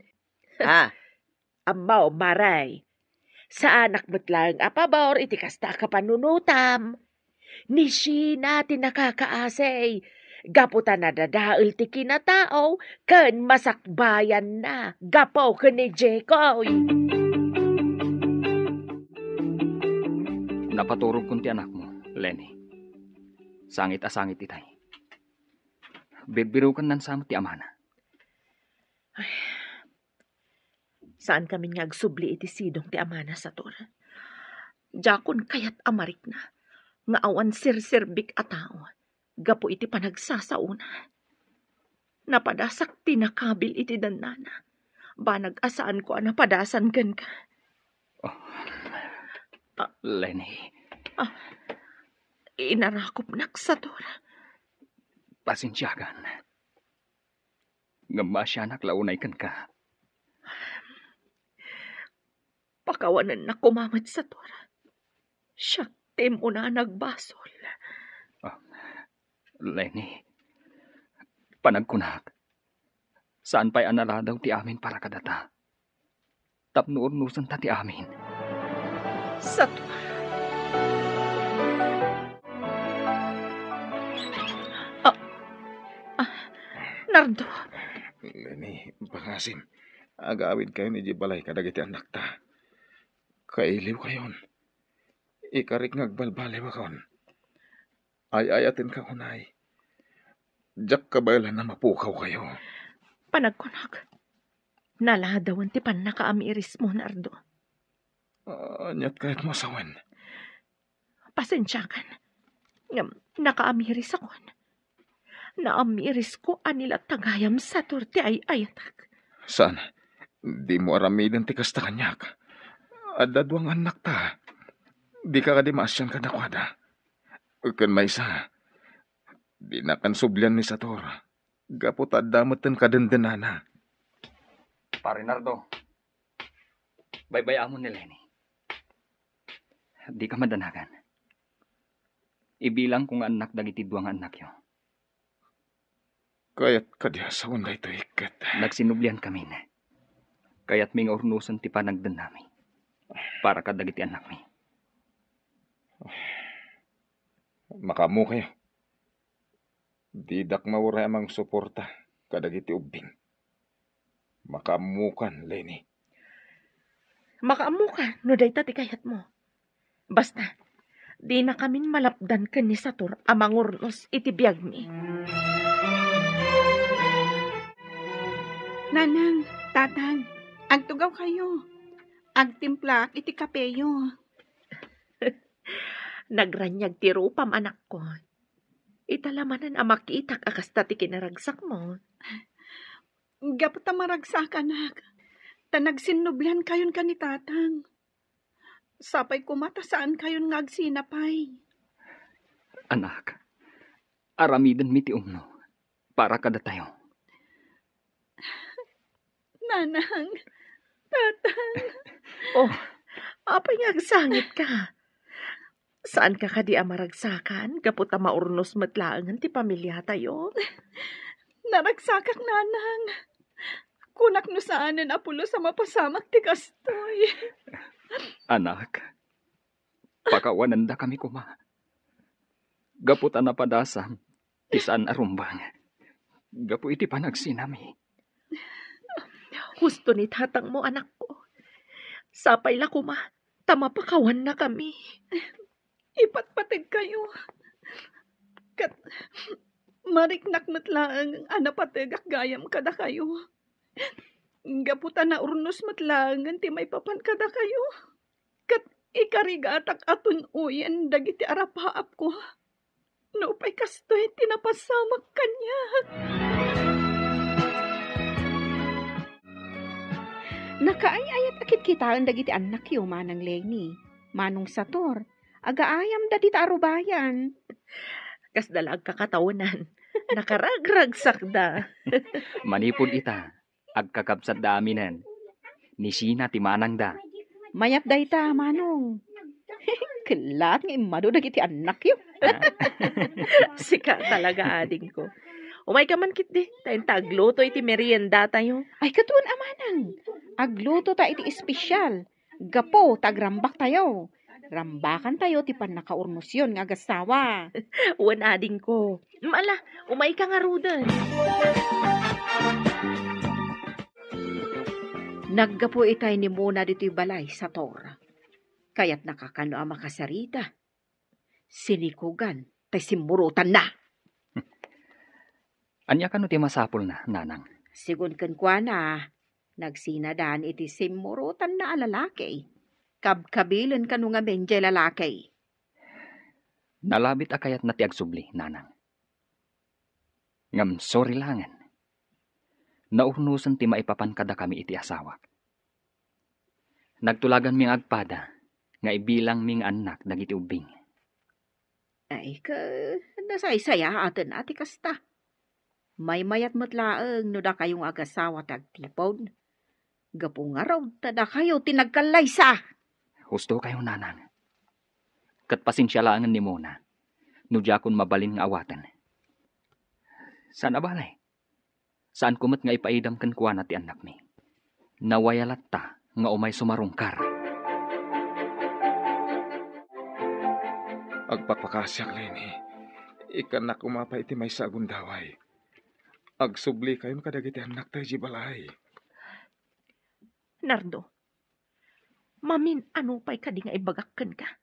Ah, Amaw, Maray. Sa anak mo't lang apabor, iti kasta ka panunutam. Ni Sheena ti nakakaasay. Gaputa na dadail ti kinatao, ken masakbayan na. Gapaw ken ni Jekoy. Napaturog kun ti anak mo, Lenny. Sangit asangit itay. Birbirukan nan sa ti amana. Saan kami nga agsubli iti sidong ti amana sa tor? Jakon kayat amarik na. Nga awan sirsirbik a tao. Gapo iti panagsasauna. Napadasak tinakabil iti danana. Banag asaan ko napadasan kan ka. Lenny. Inarakop nak sa tor. Pasensyagan. Ngamba siya naklaunay kan ka. Pakawanan na kumamat sa tor. Siya mo na nagbasol. Lenny. Panagkunak. Saan pa'y anala daw ti amin para kadata? Tapnuurnusan ta ti amin. Sa tor. Nardo. Lenny, pangasim. Agawid kayo ni Jibalay kadagiti anak ta. Kailiw kayon. Ikarik ngagbalbali wakon. Ay-ayatin ka kunay. Diyak kabaylan na mapukaw kayo. Panagkunak. Naladawan ti pan nakaamiris mo, Nardo. Anyat kahit masawan. Pasensyakan. Nakaamiris ako. Naamiris ko anila tagayam sa turti ay ayatak. Saan? Di mo aramidin ti kasta kanyak. Adadwang anak ta. Di ka kadimasyan ka nakwada. Kan may isa. Di na kan sublyan ni Sator. Gapot adamatan kadendenana. Pare Nardo. Baybayamon ni Lenny. Di ka madanagan. Ibilang kung anak dagiti duwang anak yo. Kaya't kadya sa wanda ito ikat. Nagsinublian kami na. Kaya't may urnusan ti panagdan namin. Para kadagiti anak mi. Makamu kayo. Didak mawara amang suporta kadagiti ubing. Makamukan, Lenny. Makaamukan, no day ti kayat mo. Basta, di na kamin malapdan ka ni Sator amang urnos iti biyag mi. Nanang, tatang, agtugaw kayo. Agtimplak iti kapeyo. Nagranyag ti rupam anak ko. Italamanan ang makiitak akasta ti kinaragsak mo. Gapot ta maragsak, anak. Tanagsinublihan kayon ka ni tatang. Sapay kumata saan kayon ngagsinapay. Anak, aramiden mi ti umno. Para kada tayo. Nanang, tatang. Oh, apay ngagsangit ka. Saan ka kadi amaragsakan? Kaputa maurnos matlaangan ti pamilya tayo. Naragsakak, nanang. Kunak no saanan apulo sa mapasamak ti kastoy. Anak, pakawanan da kami kuma. Gaputa na padasam, isaan arumbang. Gapu iti panagsinami. Husto ni tatang mo, anak ko. Sapay la kuma, tamapakawan na kami. Ipatpatid kayo. Kat, mariknak matlaang anapatagak gayam kada kayo. Gaputa na urnos matlaangan ti may papan kada kayo. Kat, ikarigatak atun uyan dagiti arapaap ko. Naupay kastoy tinapasamak kanya. Nakaayayat akit kita ang dagiti anak yo manang Lenny. Manong Sator, agaayam da dita arubayan. Kas dalag kakatawanan. Nakaragragsak da. Manipod ita, agkakabsat da aminan. Ni Sheena ti manang da. Mayap da ita, manong. Kilat nga imado dagiti anak yo. Sika talaga ading ko. Umay ka man kit di. Tayong tagluto iti merienda tayo. Ay katuan amanang. Agluto ta iti espesyal. Gapo tagrambak tayo. Rambakan tayo ti panakaurmusyon nga agasawa. Uwan ading ko. Mala, umay ka nga rudan. Naggapo itay ni Mona dito'y balay sa Tora. Kaya't nakakano ang makasarita. Sinikugan, tay simurutan na. Anya ka no ti masapol na, nanang. Sigun kan kwa na, nagsinadaan iti simurutan na alalaki. Kabkabilan ka nga menje lalaki. Nalabit akayat na ti agsubli, nanang. Ngam sorry langan. Naurnusan ti maipapan kada kami iti asawak. Nagtulagan ming agpada, nga ibilang ming anak dagiti ubing. Ay ka, nasaysaya atin ati kasta. May mayat matlaang no da kayong agasawa tagtipon. Gapong araw, tada kayo tinagkalaysa. Husto kayo, nanang. Kat pasensya laangan ni Mona, no jakon mabalin nga awatan. Saan abalay? Saan kumat nga ipaidam kan kuwa na ti anak mi? Nawayalat ta nga umay sumarungkar. Agpakpakasyak, Lenny. Ikan na kumapay iti may sagun daway. Agsubli kayon kadagiti anak tayo jibalay. Nardo, mamin ano pa'y kadi nga ibagakkan ka.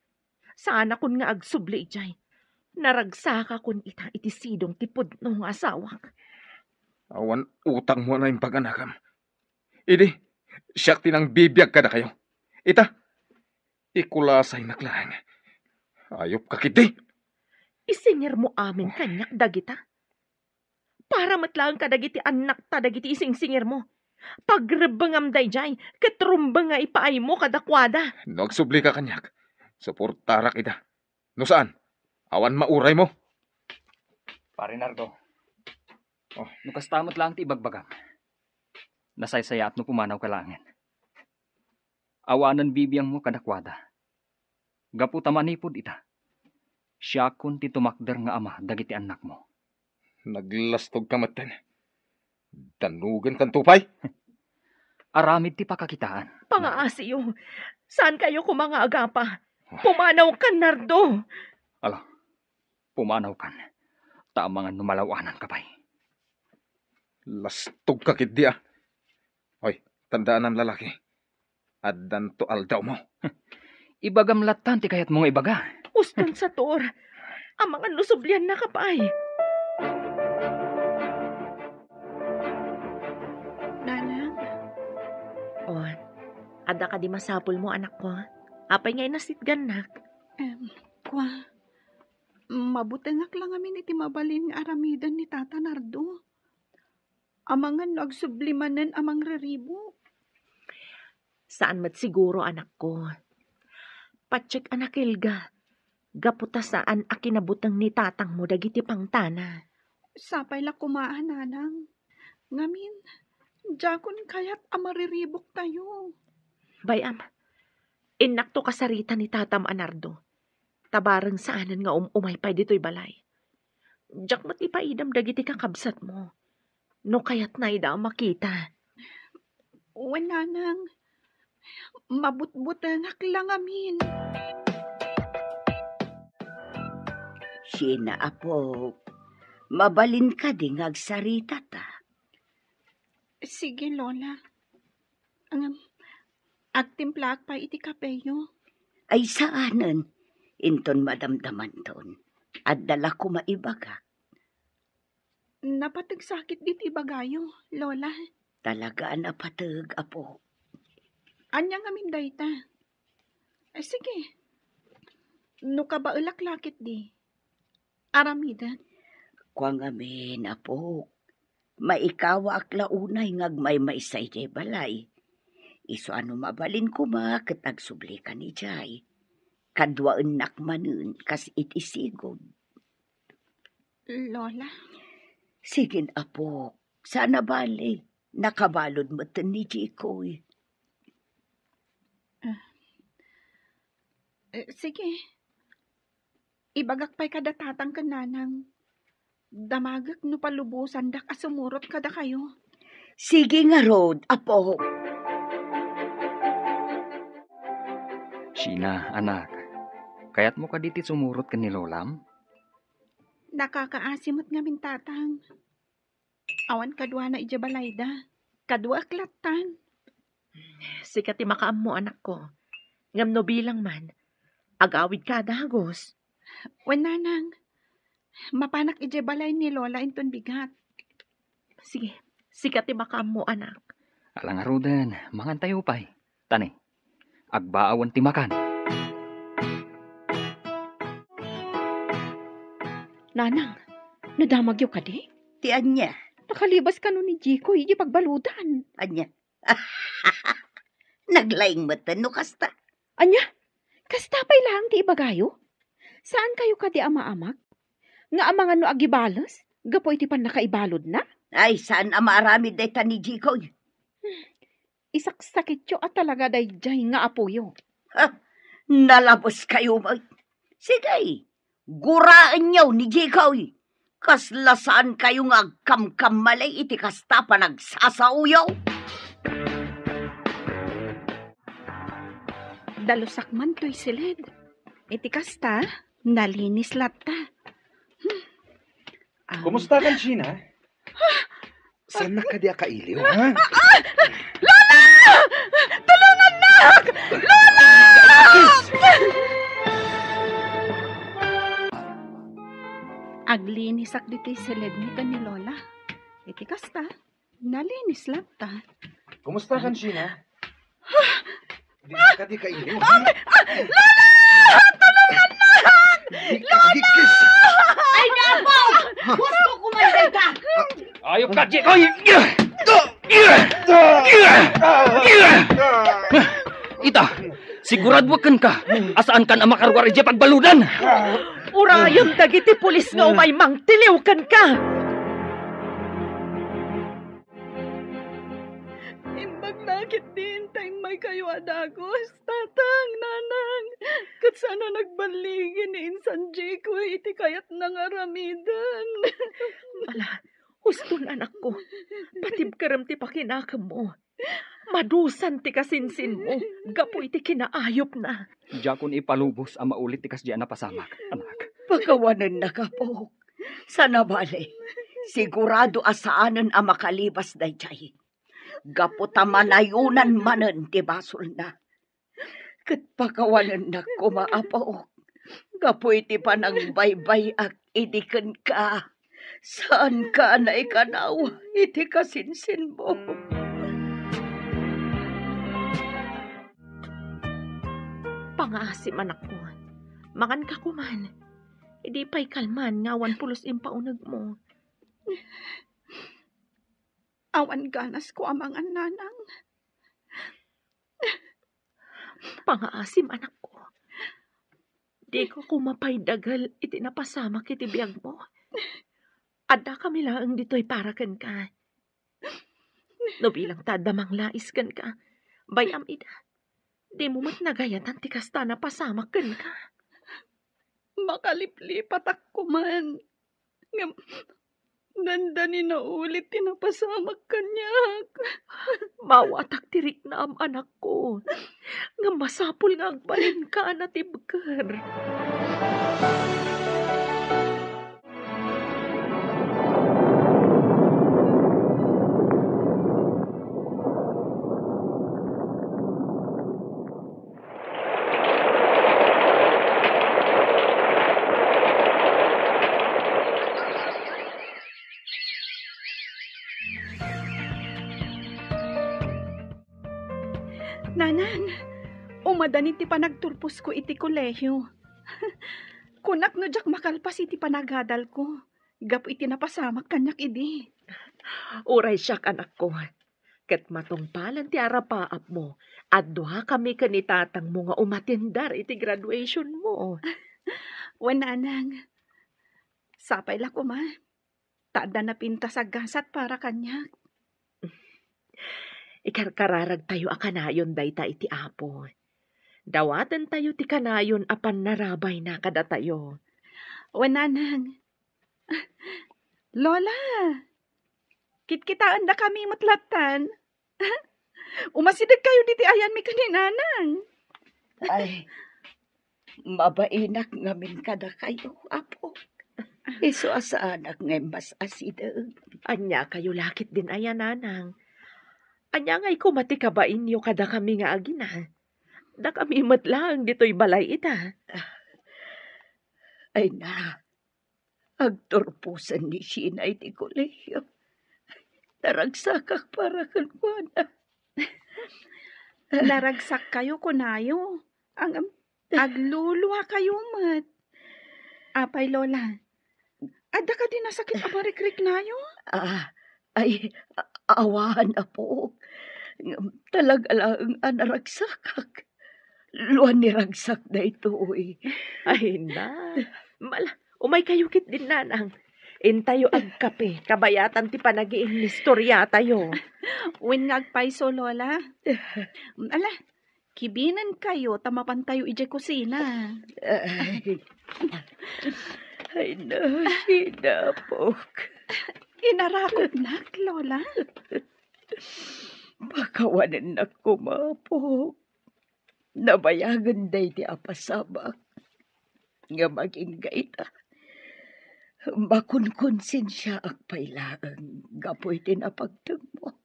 Sana kun nga agsubli ijay. Naragsaka kun ita iti sidong tipod no nga asawak. Awan utang mo na yung pag-anakam. Idi, siyak tinang bibiyag ka na kayo. Ita, ikulasay naklang. Ayop ka kiti. Isingir mo amin kanyak dagita. Para matlang ka dagiti anak ta dagiti ising-singir mo. Pagrebengam dayjay, katrumbang nga ipaay mo kadakwada. Nagsubli ka kanyak. Suportarak ita. No saan? Awan mauray mo. Pare Nardo, nukastamot lang ti ibagbagam. Nasaysaya at no pumanaw ka langan. Awanan bibiyang mo kadakwada. Gaputa manipod ita. Siya kun ti tumakder nga ama dagiti anak mo. Naglastog ka matan. Tanugan kan tupay. Aramid ti pakakitaan. Pangaasiyo, saan kayo kumanga pa? Pumanaw ka, Nardo. Ala, pumanaw kan. Tamangan numalawanan ka pa'y. Lastog ka kit di ah. Hoy, tandaan ang lalaki. Addan to aldaw mo. Ibagam latan ti kayat mong ibaga. Uston sa tor. Ang mga lusublian na kapay. Nanang? O, ada ka di masapol mo, anak ko. Apay ngay nasitgan nak. Kwa, mabutengak lang amin iti mabalin nga aramidan ni Tata Nardo. Amangan nagsublimanan amang reribo. Saan mat siguro, anak ko? Patsik, anak Ilga. Gaputa saan akinabutang ni tatang mo dagiti pangtana. Sapay la kumaan, nanang. Ngamin, jakon kayat amariribok tayo. Bayam, inakto kasarita ni tatam Anardo. Tabarang saanan nga umay pa dito'y balay. Jak mat ipaidam dagiti kakabsat mo. No kayat na ida makita. Uwan, nanang. Mabutbutengak lang amin. Sina apo, mabalin ka di ngagsarita ta. Sige, Lola. Agtimplak pa iti kapeyo. Ay saanan, inton madamdaman ton. At dala ko maibaga. Napatagsakit dit ibagayo, Lola. Talaga napatag, apo. Anya nga min dayta. Sige. No ka ba ulaklakit di? Aramidan. Kuang amin, apo. Maikawa ak launay ngagmay maisay jay balay. Iso ano mabalin ko ma katag subli ka ni jay. Kadwa enak manun kas itisigod. Lola? Sigin, apo. Sana bali. Nakabalod mo ni Jikoy. Sige. Ibagak pa'y kada tatang kananang. Damagak no palubusan dak asumurot kada kayo. Sige nga, Rod, apo. Sina, anak. Kaya't mo ka diti sumurot ka ni Lolam? Nakakaasimot nga min tatang. Awan kadwa na ijabalayda. Kadwa klatan. Sikat makaam mo anak ko. Ngam no bilang man. Agawid ka dagos. Wananang. Mapanak ijabalay ni Lola inton bigat. Sige, sikat makaam mo anak. Alang arudan, mangan tayo pa'y. Tani, agbaawan ti makan. Nanang, nadamagyo ka di? Ti anya. Nakalibas ka no ni Jiko, hindi pagbaludan. Anya. Naglaing mata no kasta. Anya, kastapay lang ti ibagayo? Saan kayo ka di ama-amak? Nga amangan no agibalos? Gapo iti pan nakaibalod na? Ay, saan amaramid day ta ni Jiko? Isaksakit yo at talaga day jay nga apuyo. Nalabos kayo mo. Sige, guraan nyo ni Jiko. Kaslasaan kayo nga agkamkamalay iti kasta pa nagsasauyaw. Dalusak man to'y silid. Iti kasta, nalinis latta. Kumusta kan, Sheena? Saan na ka di akailiw, ha? Lola! Tulungan na! Lola! Aglinisak dito'y silid ni ka ni Lola. Iti kasta, nalinis latta. Kumusta kan, Sheena? Di ka di kailiw, ha? Lola! Tulungan na! Lola! Ay, napo! Gusto kumanday ka! Ayok ka, Jikoy! Ita, siguradwakan ka. Asaan kan ang makarwar ije pagbaludan? Urayon dagiti pulis nga umay mang tiliwkan ka. Imbag nakit din tayong may kayo adagos. Tatang, nanang. Kat sana nagbaligin ni Insan Jiko iti kayat nangaramidan. Ala, huston anak ko. Patib karam ti pakinakam mo. Madusan ti kasinsin mo. Gapo iti kinaayop na. Jakon ipalubos ang maulit tikas di napasamak, anak. Pagkawanan na ka po. Sana bale, sigurado asaanan ang makalibas day chay. Gaputamanayonan manen ti basol na. Kat pakawanan na kumaapaw. Gapo iti panang baybay ak idikan ka. Saan ka na ikanaw iti kasinsin mo? Pangaasim anak ko. Mangan ka kuman. Idi pa'y kalman ngawan pulos impaunag mo. Awan ganas ko amang nanang. Pangaasim anak ko. Di ko kumapay dagal iti napasamak iti biyag mo. Adda kami lang dito'y parakan ka. No bilang tadamang lais kan ka. Bayam ida. Di mo mat nagayatan ti kasta na pasamak kan ka. Makaliplipat ako man. Nandani na ulit tinapasamak kanyak. Mawatak tirik na am anak ko. Nga masapul nga agbalin ka na tibker. Nanan, umadan iti panagturpos ko iti kolehiyo. Kunak no jak makalpas iti panagadal ko. Gapo iti napasamak kanyak idi. Uray siyak anak ko. Ket matungpalan ti arapaap mo. At duha kami kanitatang mo nga umatindar iti graduation mo. Wananang, sapay la ko ma. Tada na pinta sa gasat para kanyak. Ikarkararag tayo a kanayon dayta iti apo. Dawatan tayo ti kanayon apan narabay na kada tayo. Wananang. Lola, kitkitaan na kami matlatan. Umasidag kayo diti ayan mi kaninanang. Ay, mabainak ngamin kada kayo, apo. Iso asaanak ngay mas asidag. Anya kayo lakit din ayan, nanang. Anya ngay kumati ka ba inyo kada kami nga agina? Da kami matlang dito'y balay ita. Ay na, agturpusan ni Sinay ti kolehiyo. Naragsakak para kanwana. Naragsak kayo kunayo. Ang agluluwa kayo mat. Apay Lola, ada ka din nasakit amarikrik nayo? Awahan na po. Talaga lang naragsakak. Luan ni ragsak na ito eh. Ay na. Umay kayo kit din, nanang. Intayo ag kape. Kabayatan ti panagiing istorya tayo. Win ngagpaiso, Lola. Ala, kibinan kayo, tamapan tayo ije kusina. Ay na, sinapok. Inarakot nak, Lola. Pakawanan na kumapok. Nabayagan day ti apasabak. Nga maging gaita. Makunkonsensya ak pailaan. Gapoy tinapagtag mo.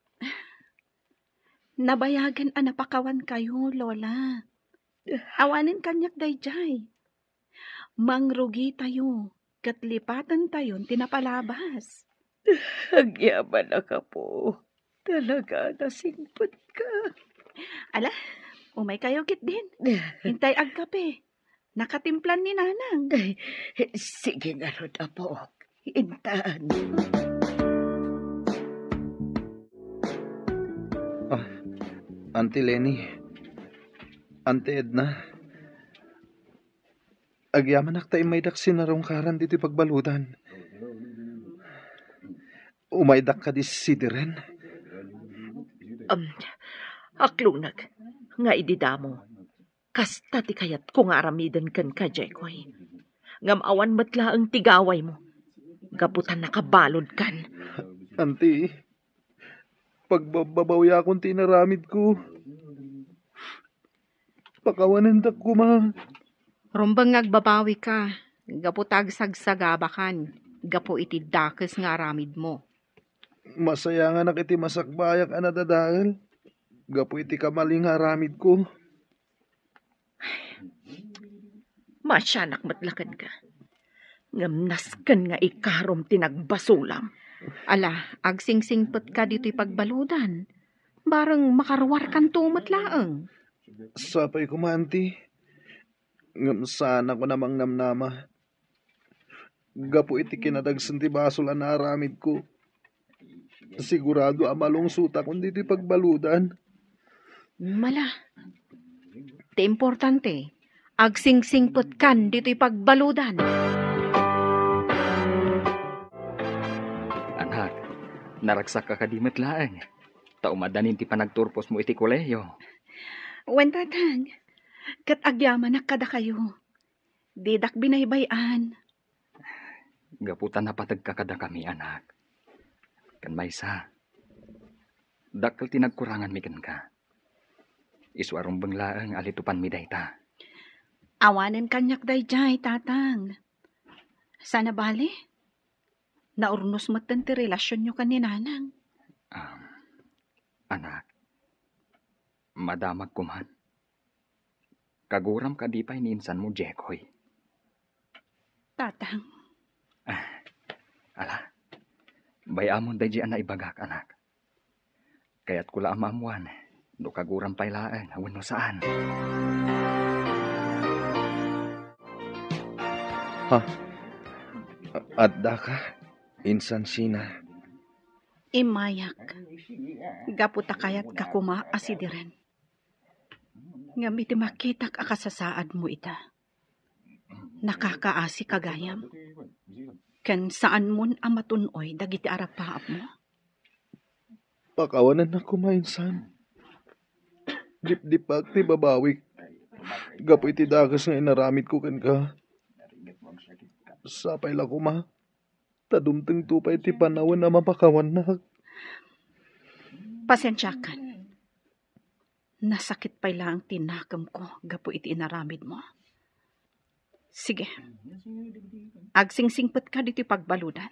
Nabayagan napakawan kayo, Lola. Awanin kanyak dayjay. Mangrugi tayo. Katlipatan tayo tinapalabas. Agyaman na ka po. Talaga nasingpot ka. Ala, umay kayo kit din. Hintay ag kape. Nakatimplan ni nanang. Sige nga ron, apo. Hintaan. Auntie Lenny, Auntie Edna, agyaman tayo may daksin na rong karan dito pagbaludan. Umaydak ka di si Diren. Aklunag, nga ididamo. Kasta ti kayat kung aramidan kan ka, Jekoy. Ngamawan matla ang tigaway mo. Gaputan nakabalod kan. Auntie, pagbababawi akong tinaramid ko. Pakawanan dak ko, ma. Rumbang ngagbabawi ka. Gaputag sagsagabakan. Gapo iti dakes nga aramid mo. Masaya nga nakiti masakbayak anadadahal. Gapo iti kamaling haramid ko. Masyanak matlakan ka. Ngamnaskan nga ikarom tinagbasulam. Ala, agsingsingpet ka dito'y pagbaludan. Barang makarwar kan tumatlaang. Sapay ko, Auntie. Ngamsana ko namang namnama. Gapo iti kinadagsan ti basol na aramid ko. Sigurado amalong suta kundi ti pagbaludan. Mala. Ti importante, agsingsingpet kan dito'y pagbaludan. Anak, naragsak ka kadimit laang. Taumadanin ti panagturpos mo iti kolehiyo. Wentatang, kat agyaman na kada kayo. Didak binaybayan. Gaputan na patag kakada kami, anak. Kan maysa, dakal tinagkurangan mi kan ka. Iswarong banglaang alitupan mi dayta. Awanan kanyak dayjay, tatang. Sana bali? Naurnos matan ti relasyon nyo kaninanang. Anak, madamag kuman. Kaguram ka di pa ininsan mo, Jekoy. Tatang. Ala, bayamon day diyan na ibagak, anak. Kaya't kula amamuan, no kaguram pailaan, awan no saan. Adda ka, insan sina. Imayak. Gaputa kayat kakuma asidiren. Ngamiti makitak akasasaad mo ita. Nakakaasi kagayam. Ken saan mon amatunoy dagiti arapaap mo? Pakawanan na kumainsan. Dip-dipak ti babawi. Gapo iti dagas nga inaramid ko kan ka. Sapay la ko ma. Tadumteng tupay ti panawon na mapakawan na. Pasensya ka. Nasakit pa lang tinakam ko gapo iti inaramid mo. Sige. Agsingsingpet ka dito pagbaludan.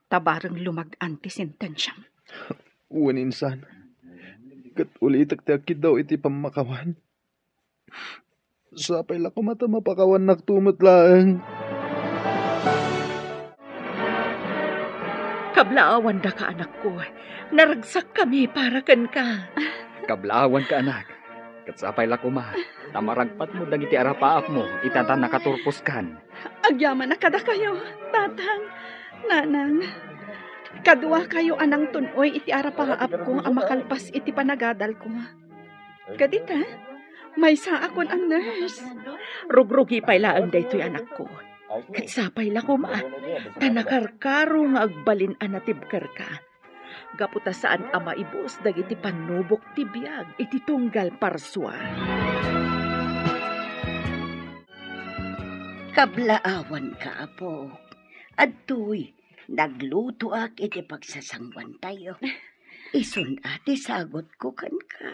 Tabarang lumag-an ti sentensyam. Uwaninsan. Kat ulitak ti akid daw iti pamakawan. Sapay la ko mata mapakawan nagtumot lang. Kablaawan da ka, anak ko. Naragsak kami para kan ka. Kablawan ka, anak. Katsapay la kuma. Tamaragpat mo dagiti arapaap mo. Itatan nakaturpos kan. Agyaman na kada kayo, tatang, nanang. Kadwa kayo anang tunoy iti arapaap ko ang makalpas iti panagadal ko. Kadita, may sa akon ang nurse. Rugrugi pa ilaan da ito'y anak ko. Katsapay la kuma. Tanakarkaro nga agbalin anatibkar ka. Gaputa saan ama ibus dagiti panubok ti biyag iti tunggal parswa. Kablaawan ka, apo. Adtoy, nagluto ak iti pagsasangwan tayo. Isun ati sagot ko kan ka.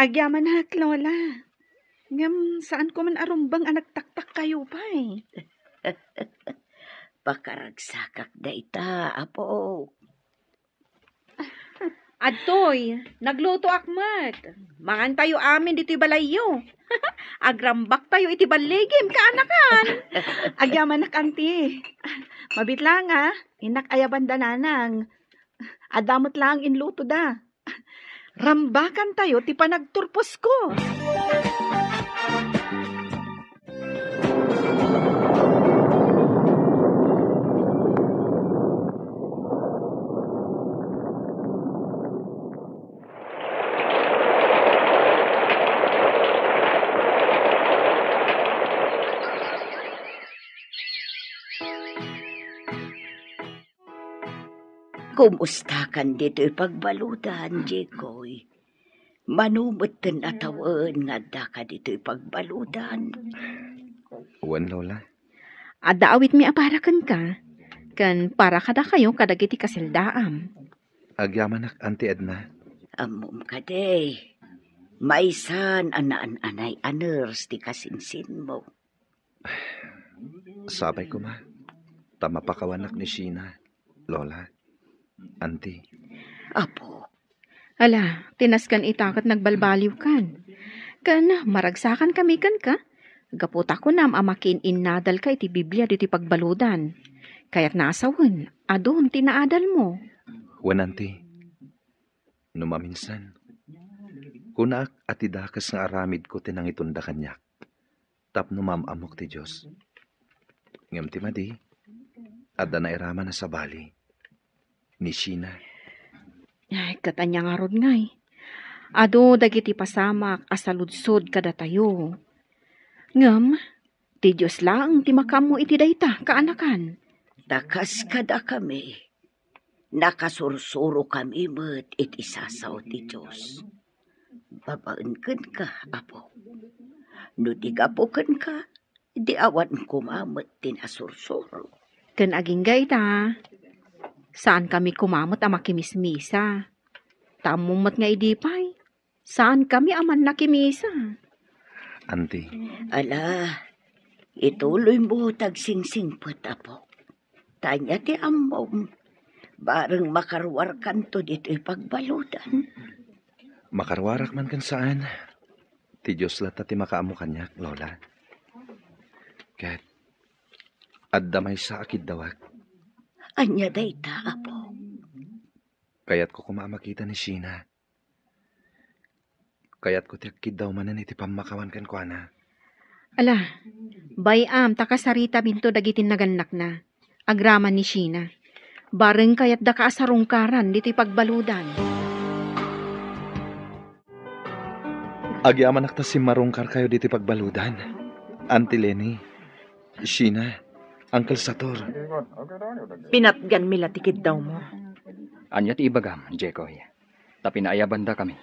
Agyaman na, Lola. Ngam, saan ko man arumbang nagtaktak kayo pa eh. Pakaragsakak da ita, apo. Adtoy, nagluto akmat. Mangan tayo amin dito'y balayo. Agrambak tayo iti baligim, kaanakan. Agyaman na kanti. Mabit lang ha, inak ayaban da nanang. Adamot lang inluto da. Rambakan tayo ti panagturpos ko. Kumusta kan dito'y pagbaludan, Jekoy? Manumutin atawan nga da ka dito'y pagbaludan. Uwan, Lola. Adaawit mi aparakan ka. Kan para kada kayo kadagiti kasildaam. Agyamanak, Auntie Edna. Amom ka day. Maisan anay aners ti kasinsin mo. Sabay ko ma. Tamapakawanak ni Sheena. Lola. Auntie. Apo. Ala, tinaskan itakat nagbalbaliw kan. Kan, maragsakan kami kan ka. Gaputa ko nam amakin innadal ka iti Biblia diti pagbaludan. Kaya't nasawan, adon tinaadal mo. Wan, Auntie. Numaminsan. Kunak at idakas nga aramid ko tinangitunda kanyak. Tapno mamamok ti Diyos. Ngam ti madi, adda na irama na sa bali. Ni Sheena. Ay, katanya nga rod ngay. Ado, dagiti pasamak, asaludsod kada tayo. Ngam, ti Diyos lang, ti makam mo iti dayta, kaanakan. Dakas kada kami. Nakasursuro kami met iti sasaw ti Diyos. Babaan ka, apo. No di gapukan ka, di awan kumamot din asursuro. Kan aging gayta. Saan kami kumamot ang makimismisa? Tamumat nga idipay. Saan kami aman nakimisa? Auntie. Ala, ituloy mo tagsingsingpot, apo. Tanya ti amom. Bareng makarwar kanto dito'y pagbaludan. Makarwarak man kan saan. Ti Diyos lata ti makaamu kanyak, Lola. Kat, addamay sa akid dawag. Anya dayta, apo. Kayat ko kumamakita ni Sheena. Kayat ko ti akid daw manan iti pamakawan kan ko na. Ala, bayam takasarita binto dagitin naganak na. Agraman ni Sheena. Bareng kayat da kaasarungkaran dito'y pagbaludan. Agyaman nakta si marungkar kayo dito'y pagbaludan. Auntie Lenny, Sheena, Uncle Sator. Pinatgan milatikid daw mo. Anya ti ibagam, Jekoy. Ta pinaayabanda kami.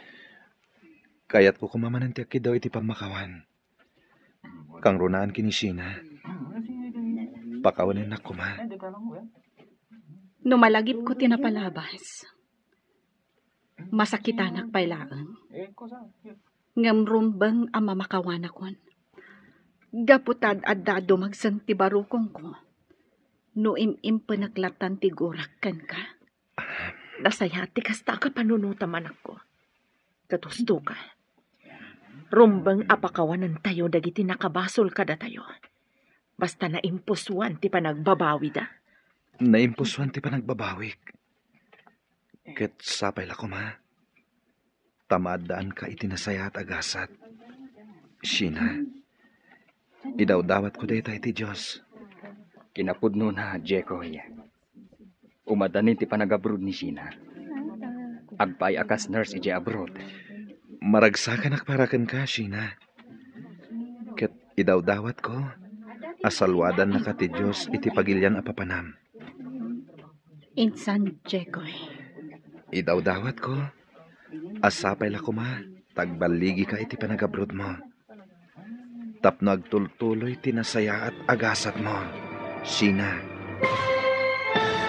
Kayat ko kumamanan ti akid daw iti pamakawan. Kang runaan kini Sheena. Pakawanin ako, ma. Numalagip ko tinapalabas. Masakitanak pailaan. Ngamrumbang ang mamakawanakon. Gaputad adda dumagsan ti barukong ko. No impanaglattan ti gurakkan ka. Nasayati kasta ka panunutaman ako. Katusto ka. Rumbang apakawanan tayo dagiti nakabasol kada tayo. Basta naimpuswan ti panagbabawi da. Naimpuswan ti panagbabawi. Ket sapay la ko, ma. Tamadaan ka itinasaya at agasat. Sheena, idawdawat ko dayta iti Diyos. Kinapudno na, Jekoy. Umadanin ti panag-abroad ni Sheena. Agpay akas nurse iti abroad. Maragsakan akparakan ka, Sheena. Ket idawdawat ko, asalwadan na ka ti Diyos iti pagilyan apapanam. Insan, Jekoy. Idawdawat ko, asapay la ko, ma, tagbaligi ka iti panag-abroad mo. Tapno agtultuloy tinasaya at agasat mo, Sheena.